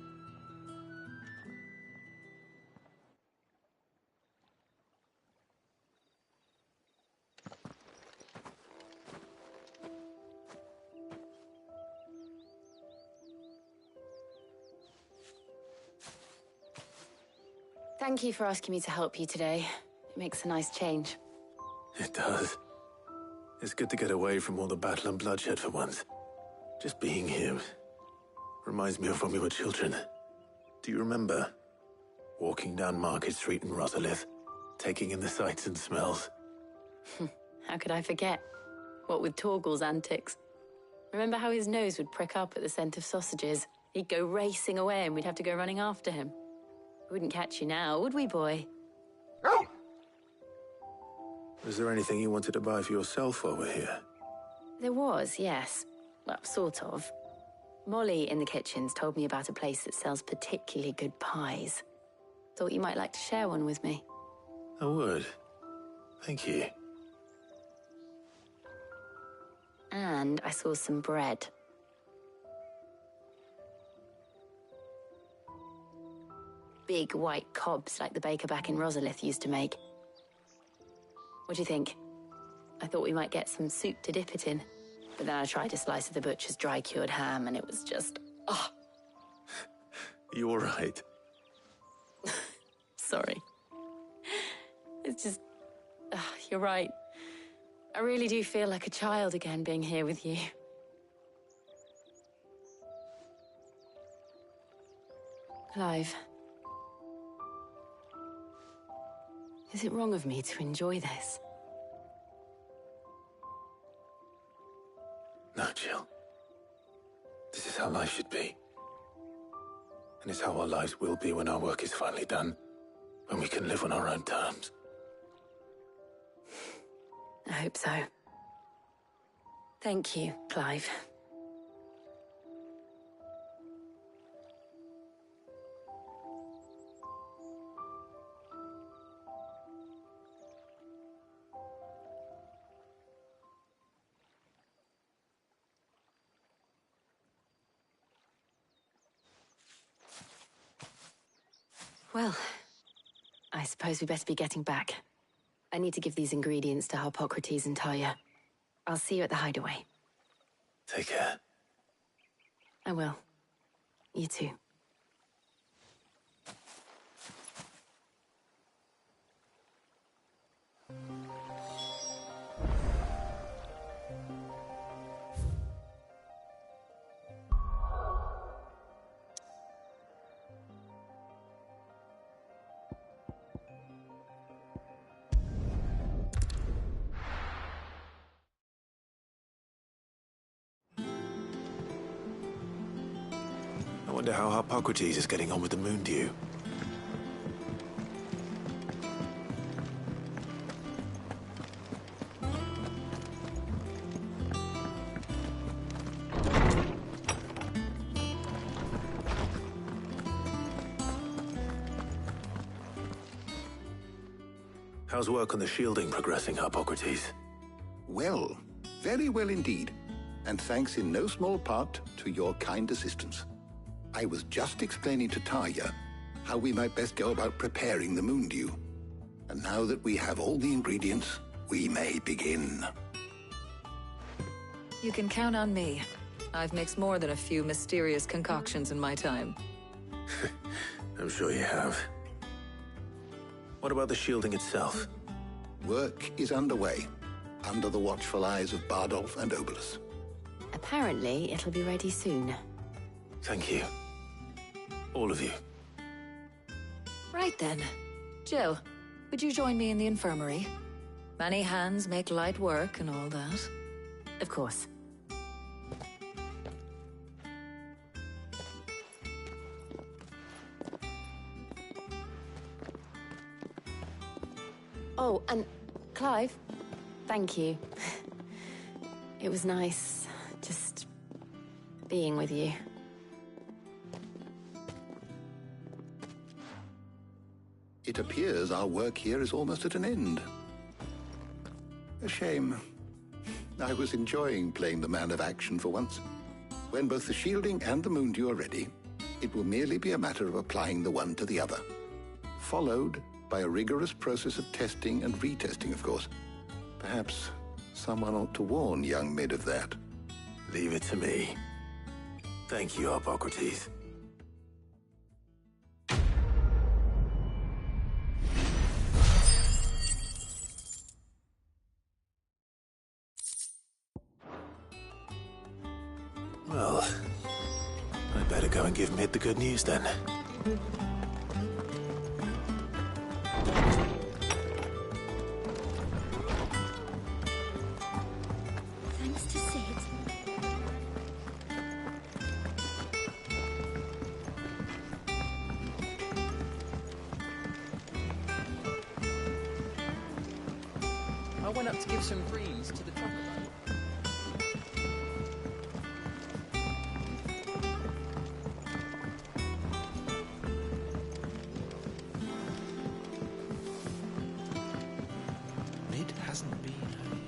Thank you for asking me to help you today. It makes a nice change. It does. It's good to get away from all the battle and bloodshed for once. Just being here reminds me of when we were children. Do you remember? Walking down Market Street in Rosalith, taking in the sights and smells. How could I forget? What with Torgal's antics. Remember how his nose would prick up at the scent of sausages? He'd go racing away and we'd have to go running after him. We wouldn't catch you now, would we, boy? Was there anything you wanted to buy for yourself while we're here? There was, yes. Well, sort of. Molly in the kitchens told me about a place that sells particularly good pies. Thought you might like to share one with me. I would. Thank you. And I saw some bread. Big white cobs like the baker back in Rosalith used to make. What do you think? I thought we might get some soup to dip it in. But then I tried a slice of the butcher's dry-cured ham and it was just... oh. You all right? Sorry. It's just... you're right. I really do feel like a child again being here with you. Clive. Is it wrong of me to enjoy this? No, Jill. This is how life should be. And it's how our lives will be when our work is finally done. When we can live on our own terms. I hope so. Thank you, Clive. Well, I suppose we better be getting back. I need to give these ingredients to Harpocrates and Talia. I'll see you at the hideaway. Take care. I will. You too. I wonder how Harpocrates is getting on with the Moondew. How's work on the shielding progressing, Harpocrates? Well, very well indeed. And thanks in no small part to your kind assistance. I was just explaining to Talia how we might best go about preparing the Moondew. And now that we have all the ingredients, we may begin. You can count on me. I've mixed more than a few mysterious concoctions in my time. I'm sure you have. What about the shielding itself? Work is underway, under the watchful eyes of Bardolph and Obolus. Apparently, it'll be ready soon. Thank you. All of you. Right then. Jill, would you join me in the infirmary? Many hands make light work and all that. Of course. Oh, and Clive, thank you. It was nice just being with you. It appears our work here is almost at an end. A shame. I was enjoying playing the man of action for once. When both the shielding and the Moondew are ready, it will merely be a matter of applying the one to the other. Followed by a rigorous process of testing and retesting, of course. Perhaps someone ought to warn young Mid of that. Leave it to me. Thank you, Harpocrates. give Mid the good news then. Thanks to Sid. I went up to give some greens to the chocolate. Mid hasn't been home.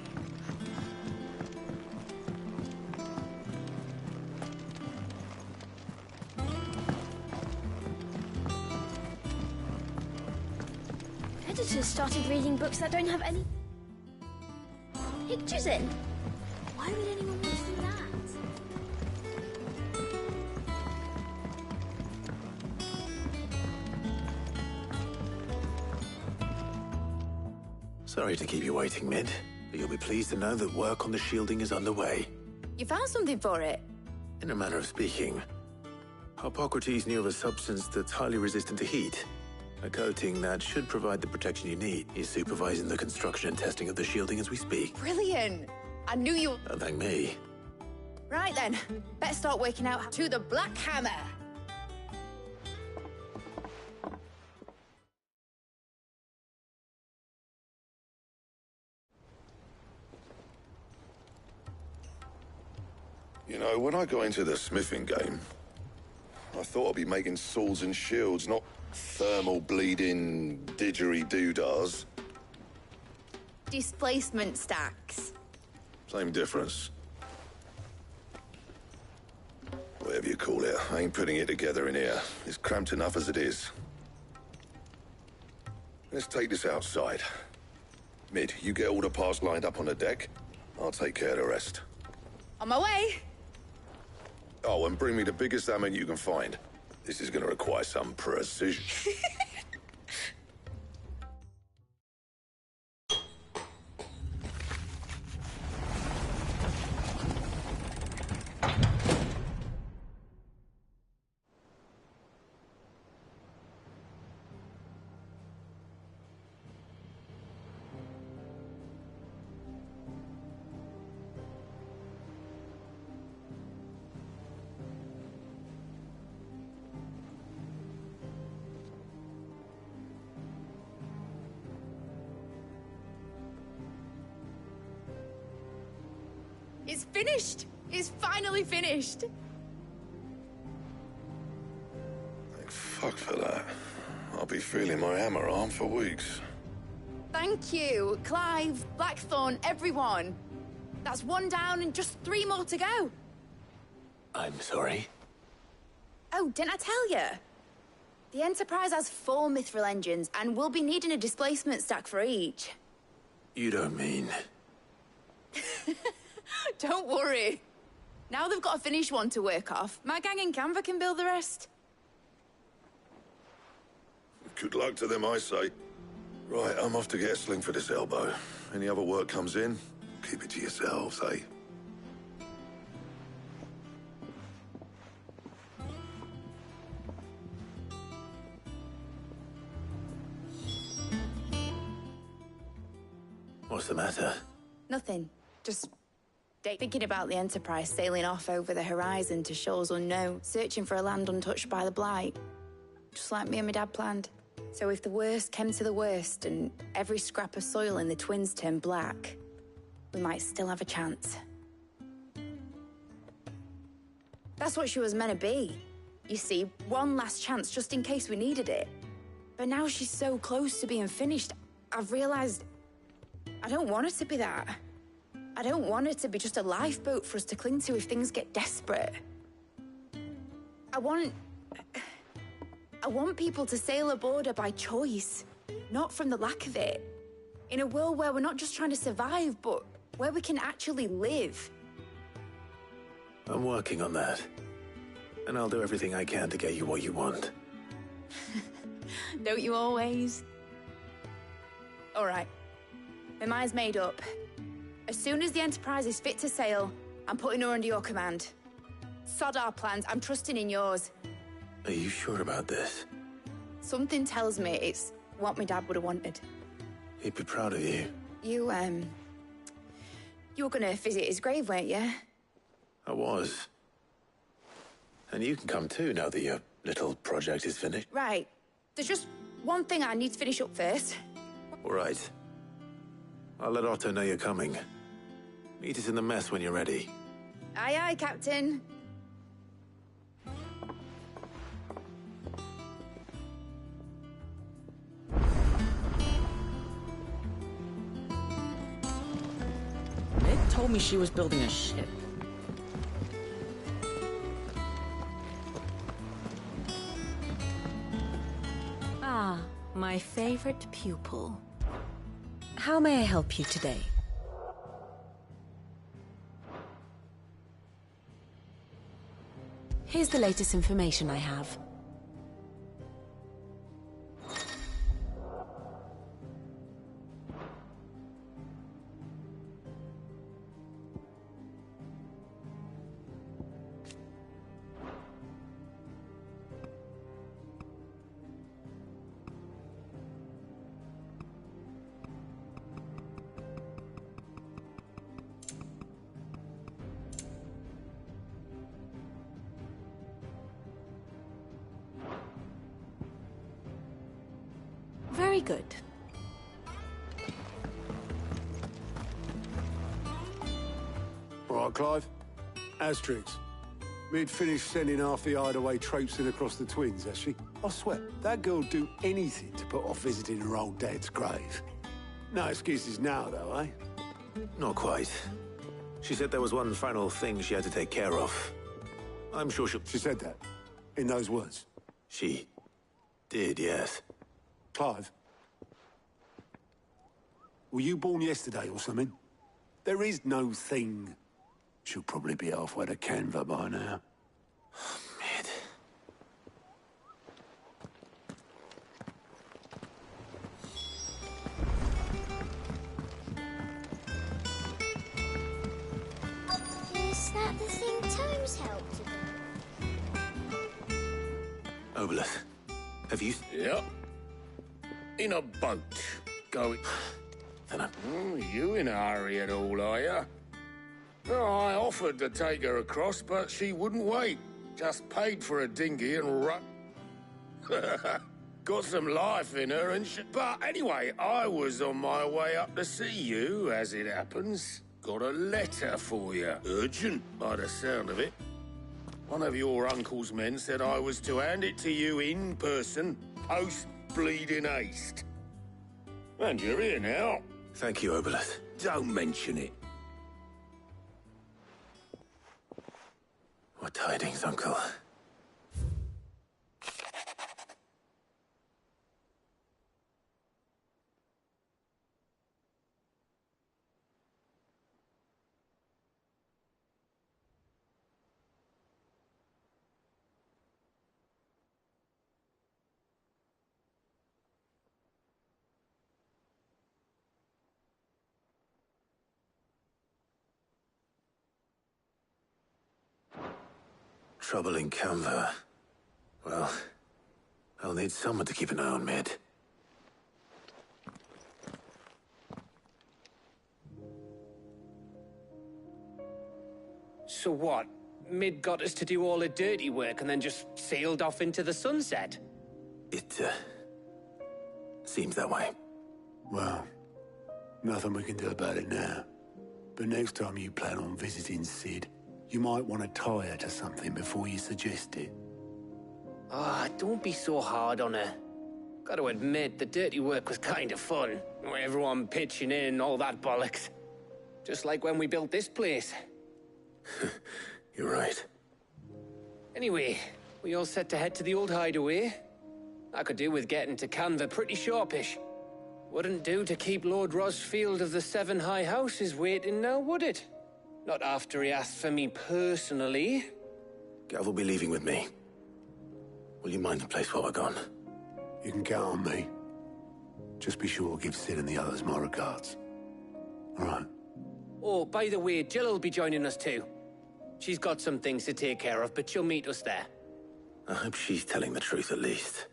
Editors started reading books that don't have any pictures in. Why would anyone want to do that? Sorry to keep you waiting, Mid, but you'll be pleased to know that work on the shielding is underway. You found something for it? In a manner of speaking, Hippocrates knew of a substance that's highly resistant to heat. A coating that should provide the protection you need. He's supervising the construction and testing of the shielding as we speak. Brilliant! I knew you... Don't thank me. Right then, better start working out to the Black Hammer. You know, when I got into the smithing game, I thought I'd be making swords and shields, not thermal bleeding didgeridoo-dahs. Displacement stacks. Same difference. Whatever you call it, I ain't putting it together in here. It's cramped enough as it is. Let's take this outside. Mid, you get all the parts lined up on the deck. I'll take care of the rest. On my way. Oh, and bring me the biggest hammer you can find. This is gonna require some precision. It's finished. It's finally finished. Thank fuck for that. I'll be feeling my hammer arm for weeks. Thank you, Clive, Blackthorn, everyone. That's one down and just 3 more to go. I'm sorry. Oh, didn't I tell you? The Enterprise has 4 mithril engines, and we'll be needing a displacement stack for each. You don't mean... Don't worry. Now they've got a finished one to work off. My gang in Canva can build the rest. Good luck to them, I say. Right, I'm off to get a sling for this elbow. Any other work comes in, keep it to yourselves, eh? What's the matter? Nothing. Just thinking about the Enterprise sailing off over the horizon to shores unknown, searching for a land untouched by the Blight. Just like me and my dad planned. So if the worst came to the worst and every scrap of soil in the Twins turned black, we might still have a chance. That's what she was meant to be. You see, one last chance just in case we needed it. But now she's so close to being finished, I've realized I don't want it to be that. I don't want it to be just a lifeboat for us to cling to if things get desperate. I want people to sail aboard her by choice, not from the lack of it. In a world where we're not just trying to survive, but where we can actually live. I'm working on that. And I'll do everything I can to get you what you want. Don't you always? All right. My mind's made up. As soon as the Enterprise is fit to sail, I'm putting her under your command. Sod our plans, I'm trusting in yours. Are you sure about this? Something tells me it's what my dad would have wanted. He'd be proud of you. You were gonna visit his grave, weren't you? I was. And you can come too, now that your little project is finished. Right. There's just one thing I need to finish up first. All right. I'll let Otto know you're coming. Meet us in the mess when you're ready. Aye, aye, Captain. Ned told me she was building a ship. Ah, my favorite pupil. How may I help you today? Here's the latest information I have. Very good. All right, Clive. Asterix. Mid finished sending half the hideaway traipsing across the twins, has she? I swear, that girl'd do anything to put off visiting her old dad's grave. No excuses now, though, eh? Not quite. She said there was one final thing she had to take care of. I'm sure She said that? In those words? She did, yes. Clive? Were you born yesterday or something? There is no thing. She'll probably be halfway to Canva by now. Mid. Is that the thing Tomes helped with? Obeleth, have you... Yep. In a boat. Going... You in a hurry at all, are you? Oh, I offered to take her across, but she wouldn't wait. Just paid for a dinghy and got some life in her and But anyway, I was on my way up to see you, as it happens. Got a letter for you. Urgent, by the sound of it. One of your uncle's men said I was to hand it to you in person, post-bleeding haste. And you're here now. Thank you, Obeleth. Don't mention it. What tidings, Uncle? Trouble in Canva. Well, I'll need someone to keep an eye on Mid. So what? Mid got us to do all the dirty work and then just sailed off into the sunset? It, seems that way. Well, nothing we can do about it now. But next time you plan on visiting Sid, you might want to tie her to something before you suggest it. Ah, don't be so hard on her. Gotta admit, the dirty work was kind of fun. Everyone pitching in, all that bollocks. Just like when we built this place. You're right. Anyway, we all set to head to the old hideaway. I could do with getting to Canva pretty sharpish. Wouldn't do to keep Lord Rosfield of the Seven High Houses waiting now, would it? Not after he asked for me personally. Gav will be leaving with me. Will you mind the place while we're gone? You can count on me. Just be sure to give Sid and the others my regards. All right. Oh, by the way, Jill will be joining us too. She's got some things to take care of, but she'll meet us there. I hope she's telling the truth at least.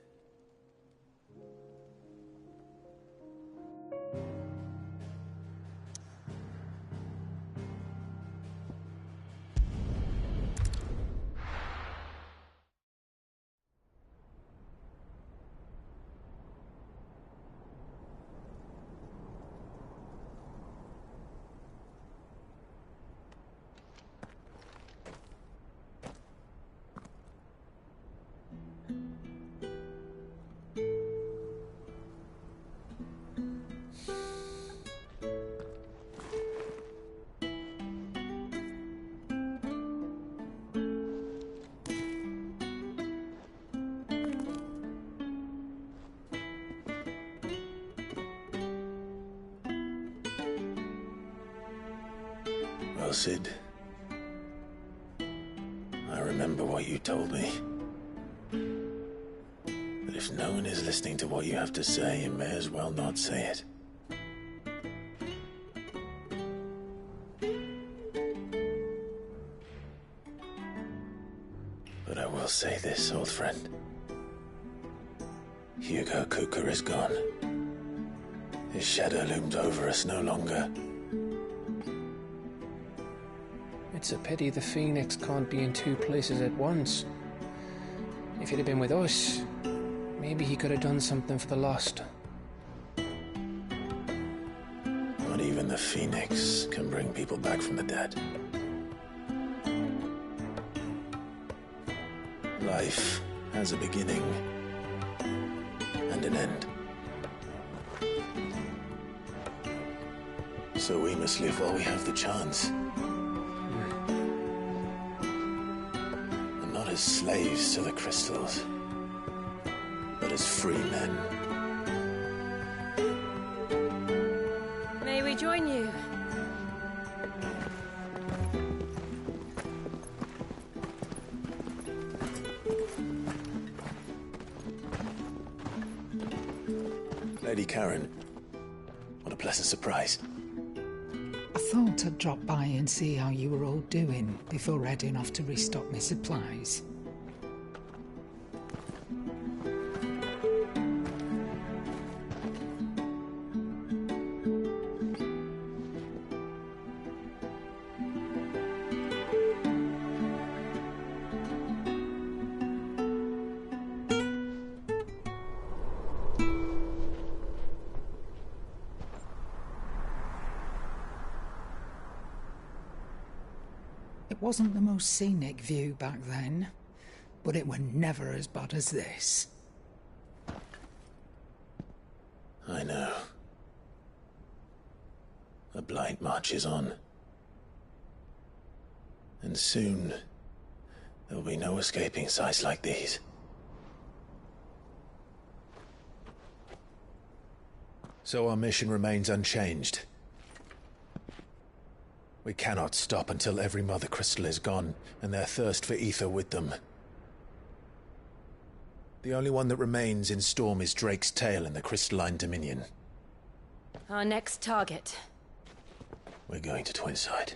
Well, Sid, I remember what you told me. That if no one is listening to what you have to say, you may as well not say it. But I will say this, old friend. Hugo Kuka is gone. His shadow looms over us no longer. It's a pity the Phoenix can't be in two places at once. If he'd have been with us, maybe he could have done something for the lost. Not even the Phoenix can bring people back from the dead. Life has a beginning and an end. So we must live while we have the chance. And not as slaves to the crystals, but as free men. May we join you? Lady Karen, what a pleasant surprise. I thought I'd drop by and see how you were all doing before heading off to restock my supplies. It wasn't the most scenic view back then, but it were never as bad as this. I know. The Blight marches on. And soon, there'll be no escaping sights like these. So our mission remains unchanged. We cannot stop until every Mother Crystal is gone, and their thirst for ether with them. The only one that remains in Storm is Drake's Tail in the Crystalline Dominion. Our next target. We're going to Twinside.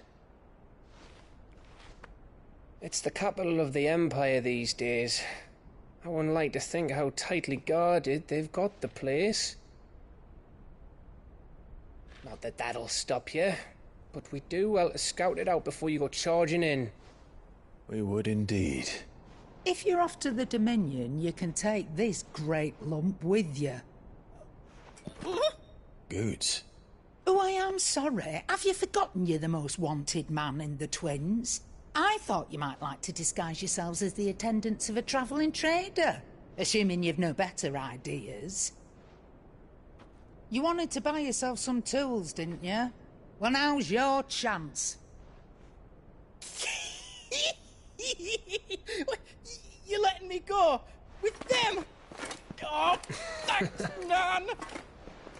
It's the capital of the Empire these days. I wouldn't like to think how tightly guarded they've got the place. Not that that'll stop you. But we do well to scout it out before you go charging in. We would indeed. If you're off to the Dominion, you can take this great lump with you. Goods. Oh, I am sorry. Have you forgotten you're the most wanted man in the Twins? I thought you might like to disguise yourselves as the attendants of a travelling trader, assuming you've no better ideas. You wanted to buy yourself some tools, didn't you? Well, now's your chance. You're letting me go with them? Oh, thanks, Nan.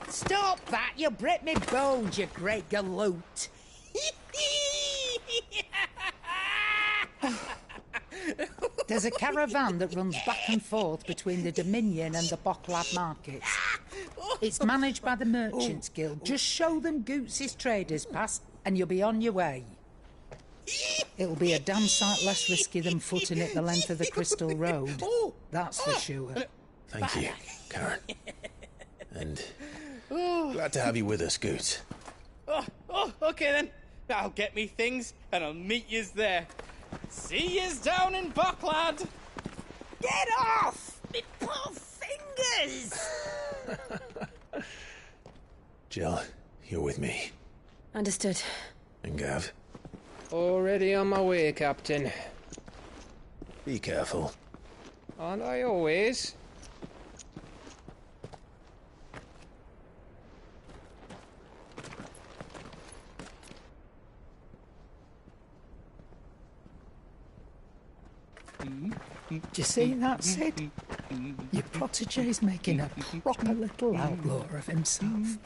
Stop that! You'll break me bones, you great galoot. There's a caravan that runs back and forth between the Dominion and the Bocklad markets. It's managed by the Merchants Guild. Just show them Goots' traders pass, and you'll be on your way. It'll be a damn sight less risky than footing it the length of the Crystal Road. That's for sure. Thank you, Karen. And glad to have you with us, Goot. Okay then. I'll get me things and I'll meet yous there. See yous down in Bocklad. Get off! Me poor fingers! Jill, you're with me. Understood. And Gav, Already on my way, Captain. be careful. Aren't I always? Do you see that, Sid? Your protege's making a proper little outlaw of himself.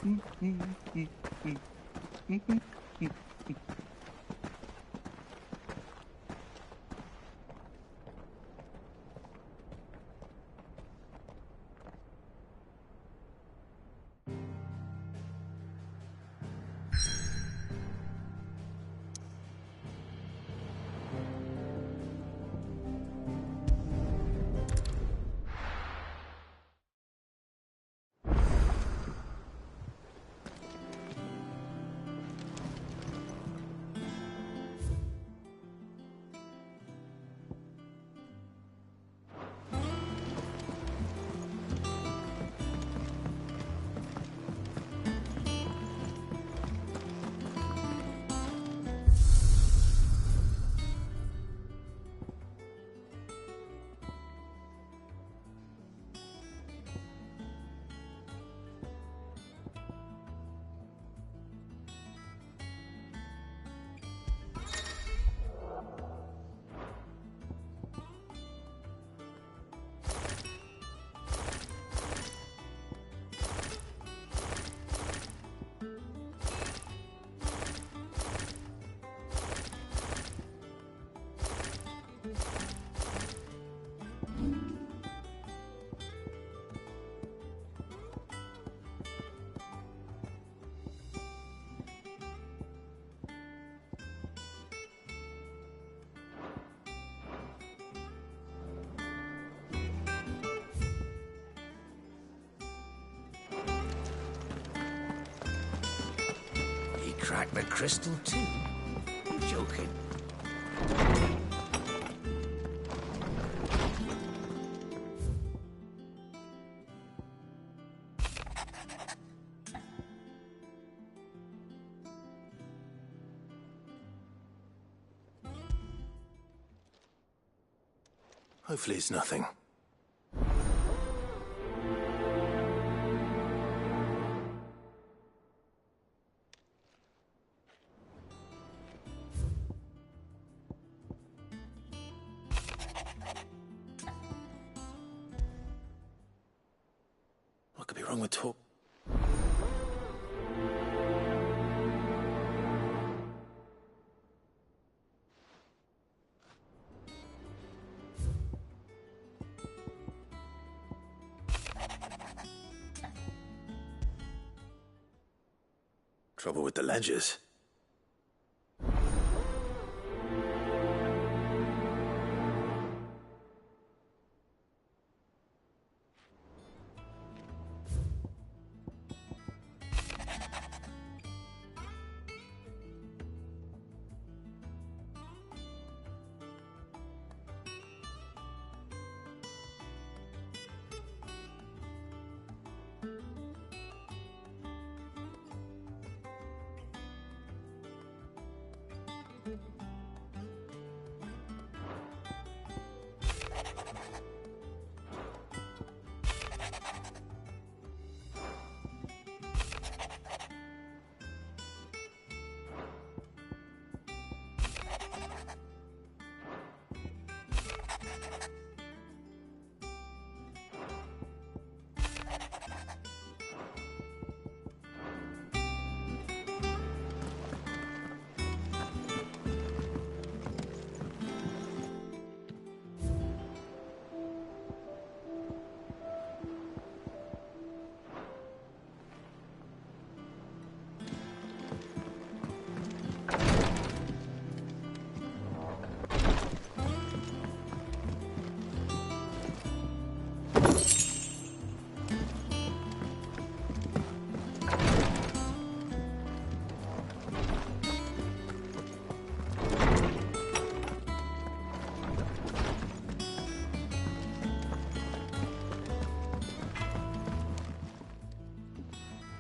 Crack the crystal too? I'm joking. Hopefully it's nothing. What could be wrong with talk? Trouble with the ledgers.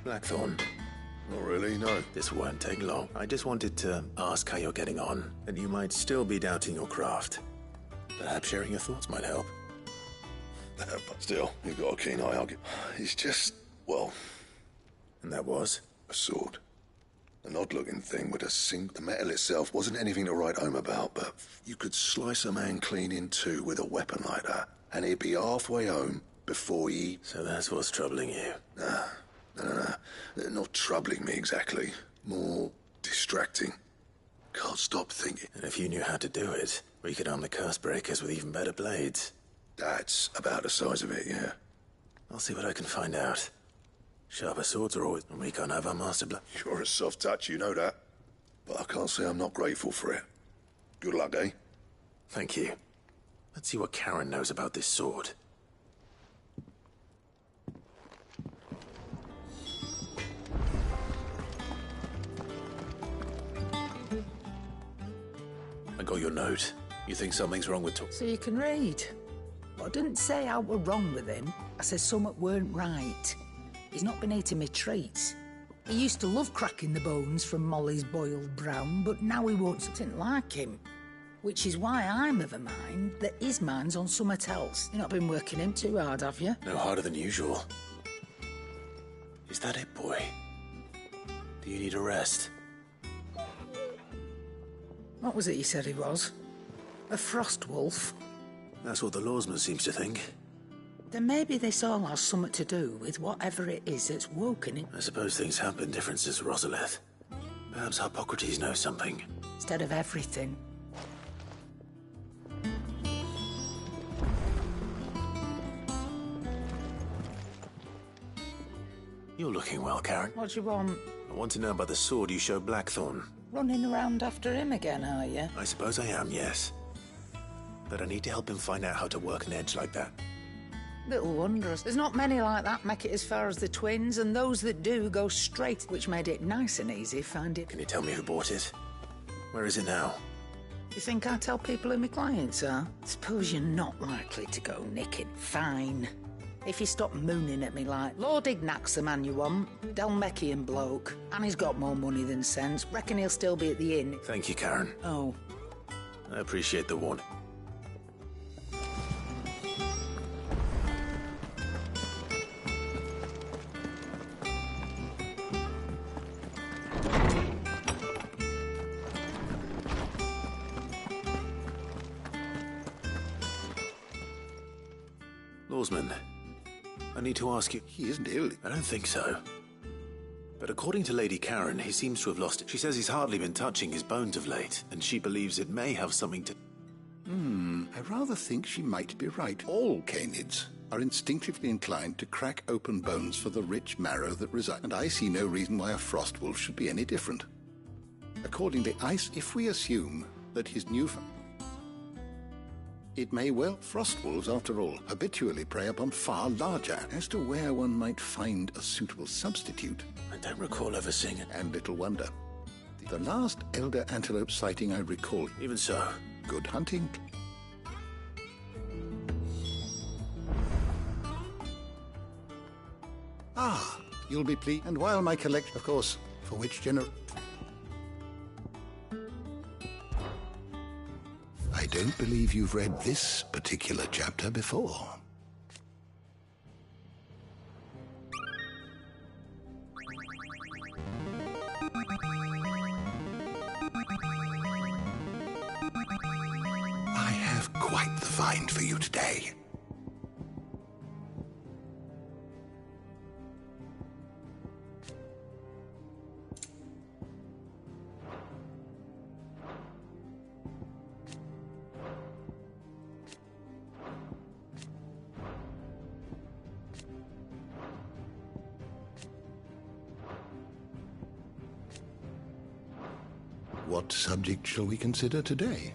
Blackthorn. Not really, no. This won't take long. I just wanted to ask how you're getting on, and you might still be doubting your craft. Perhaps sharing your thoughts might help. But still, you've got a keen eye, I'll get... It's just, well... And that was? A sword. An odd-looking thing with a sink. The metal itself wasn't anything to write home about, but you could slice a man clean in two with a weapon like that, and he'd be halfway home before he... So that's what's troubling you? Nah. No. Not troubling me exactly. More distracting. Can't stop thinking. And if you knew how to do it, we could arm the curse breakers with even better blades. That's about the size of it, yeah. I'll see what I can find out. Sharper swords are always... And we can't have our master blood. You're a soft touch, you know that. But I can't say I'm not grateful for it. Good luck, eh? Thank you. Let's see what Karen knows about this sword. I got your note. You think something's wrong with... So you can read. But I didn't say I were wrong with him. I said something weren't right. He's not been eating me treats. He used to love cracking the bones from Molly's boiled brown, but now he wants something like him. Which is why I'm of a mind that his mind's on something else. You've not been working him too hard, have you? No harder than usual. Is that it, boy? Do you need a rest? What was it you said he was? A frost wolf? That's what the lawsman seems to think. Then maybe this all has something to do with whatever it is that's woken him. I suppose things have been different since Rosalith. Perhaps Hippocrates knows something. Instead of everything. You're looking well, Karen. What do you want? I want to know about the sword you showed Blackthorn. Running around after him again, are you? I suppose I am, yes. But I need to help him find out how to work an edge like that. Little wondrous. There's not many like that make it as far as the twins, and those that do go straight, which made it nice and easy, find it. Can you tell me who bought it? Where is it now? You think I tell people who my clients are? Suppose you're not likely to go nicking. Fine. If you stop mooning at me like, Lord Ignac's the man you want, Dalmekian bloke, and he's got more money than sense, reckon he'll still be at the inn. Thank you, Karen. Oh. I appreciate the warning. Lawsman, I need to ask you... He isn't ill. I don't think so. But according to Lady Karen, he seems to have lost it. She says he's hardly been touching his bones of late, and she believes it may have something to... I rather think she might be right. All canids are instinctively inclined to crack open bones for the rich marrow that resides, and I see no reason why a frost wolf should be any different. Accordingly, if we assume that his new... It may well, frost wolves, after all, habitually prey upon far larger. As to where one might find a suitable substitute... I don't recall ever seeing it. And little wonder. The last elder antelope sighting I recall... Even so. Good hunting. Ah, you'll be pleased. And while my collection, of course, for which I don't believe you've read this particular chapter before. I have quite the find for you today. What subject shall we consider today?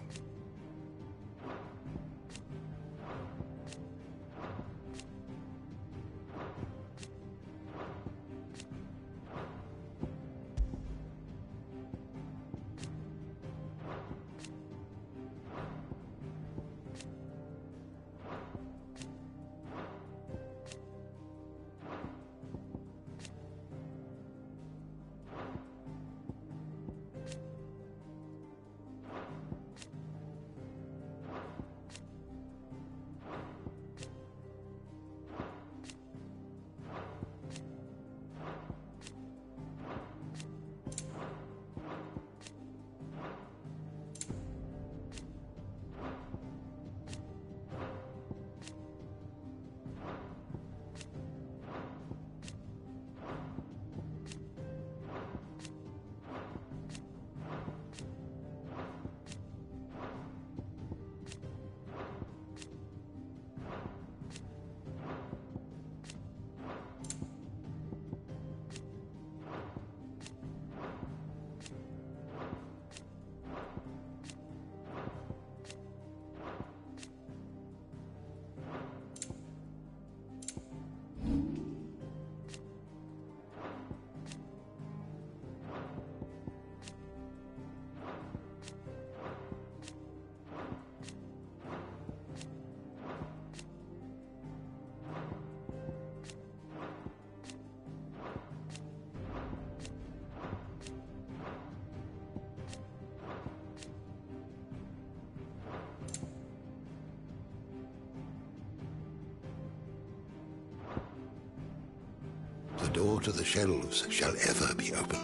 door to the shelves shall ever be open.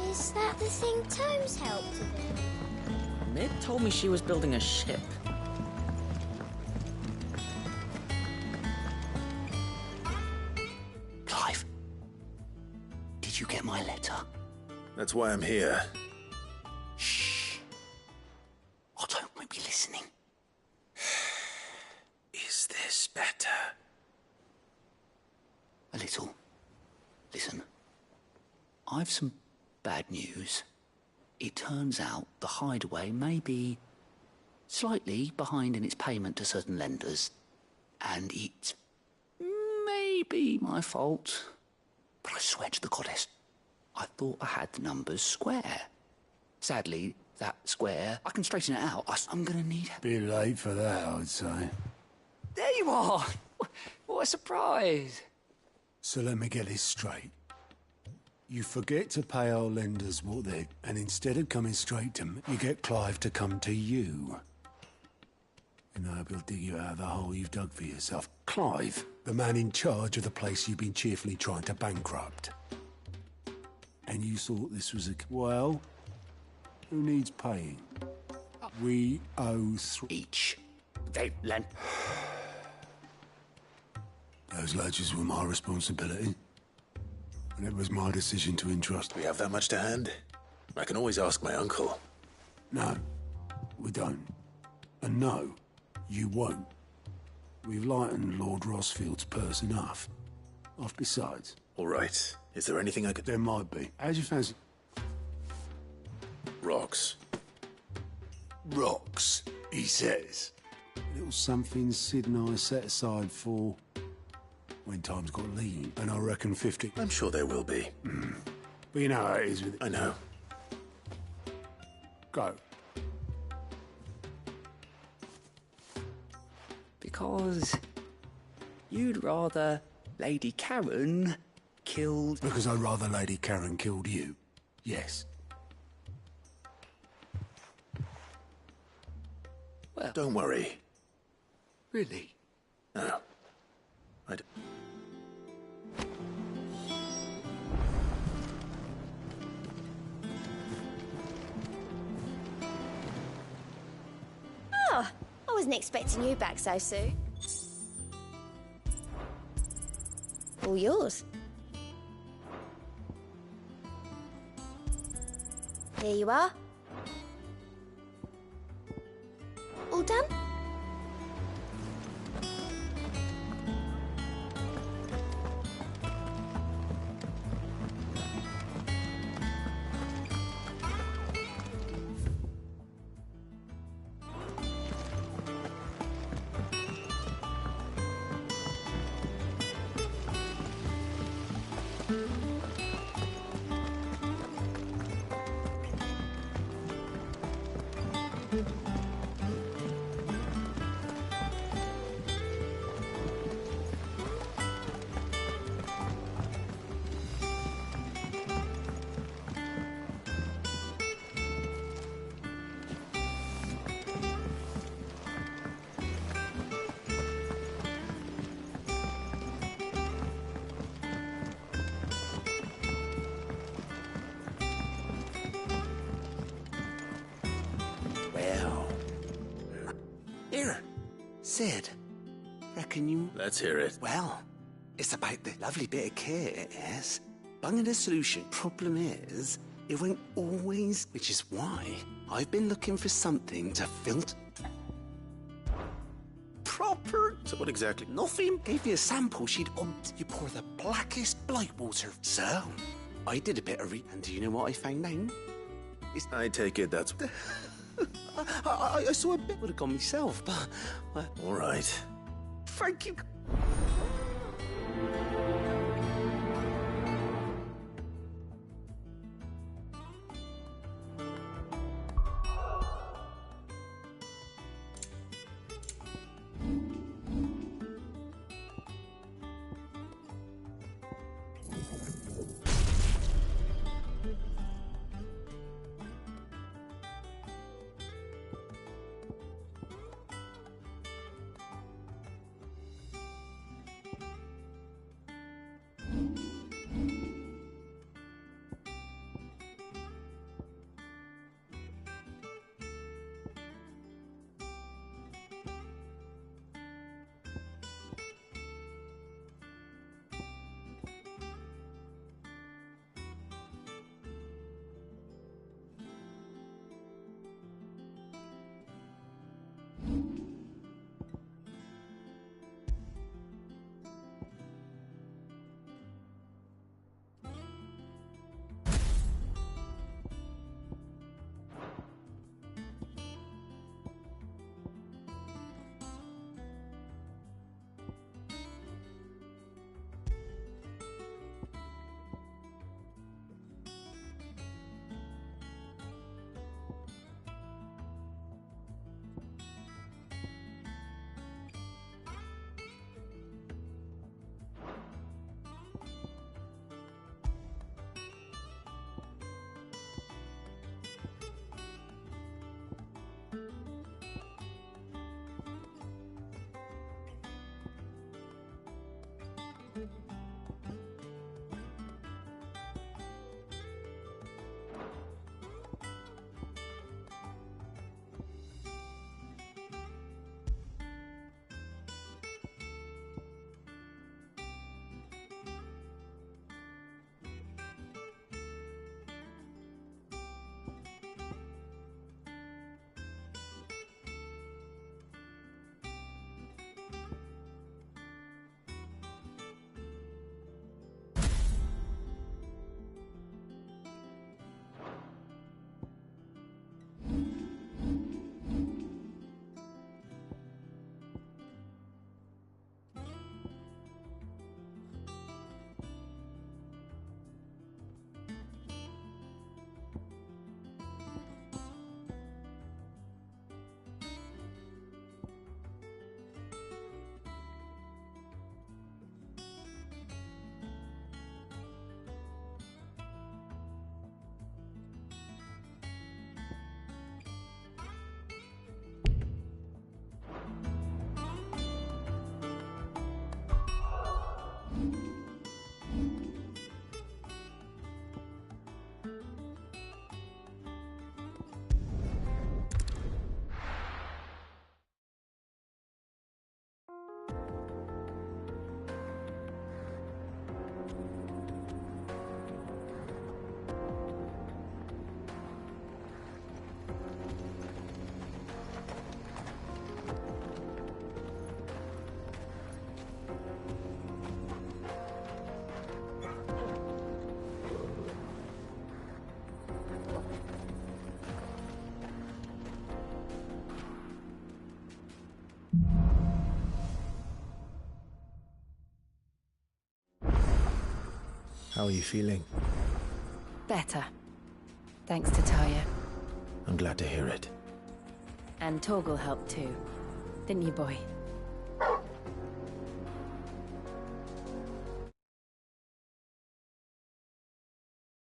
Is that the thing Tomes helped with? Mid told me she was building a ship. Clive, did you get my letter? That's why I'm here. Shh. I don't want to be listening. Is this better? A little. Listen, I've some bad news. It turns out the Hideaway may be slightly behind in its payment to certain lenders, and it may be my fault. But I swear to the goddess, I thought I had the numbers square. Sadly, that square, I can straighten it out. I'm gonna need... Bit late for that, I'd say. There you are! What a surprise! So let me get this straight. You forget to pay our lenders what they... And instead of coming straight to me, you get Clive to come to you. And I hope he'll dig you out of the hole you've dug for yourself. Clive, the man in charge of the place you've been cheerfully trying to bankrupt. And you thought this was a... Well, who needs paying? We owe each. They lend... Those ledgers were my responsibility. And it was my decision to entrust. We have that much to hand? I can always ask my uncle. No, we don't. And no, you won't. We've lightened Lord Rosfield's purse enough. Besides... All right. Is there anything I could... There might be. How'd you fancy... Rocks. Rocks, he says. A little something Sid and I set aside for... when times got lean. And I reckon 50... I'm sure there will be. But you know how it is with... I know. Go. Because you'd rather Lady Karen killed... Because I'd rather Lady Karen killed you. Yes. Well... Don't worry. Really? No. I d... Oh, I wasn't expecting you back so soon. All yours. Here you are. All done? Here, Sid. Reckon you... Let's hear it. Well, it's about the lovely bit of kit, it is. Bunging a solution. Problem is, it won't always... Which is why I've been looking for something to filter... Proper... So what exactly? Nothing. Gave you a sample, she'd you pour the blackest blight water. So, I did a bit of and do you know what I found out? I take it that's... I saw a bit would have gone myself, but... All right. Thank you. How are you feeling? Better. Thanks to Taya. I'm glad to hear it. And Torgal helped too. Didn't you, boy?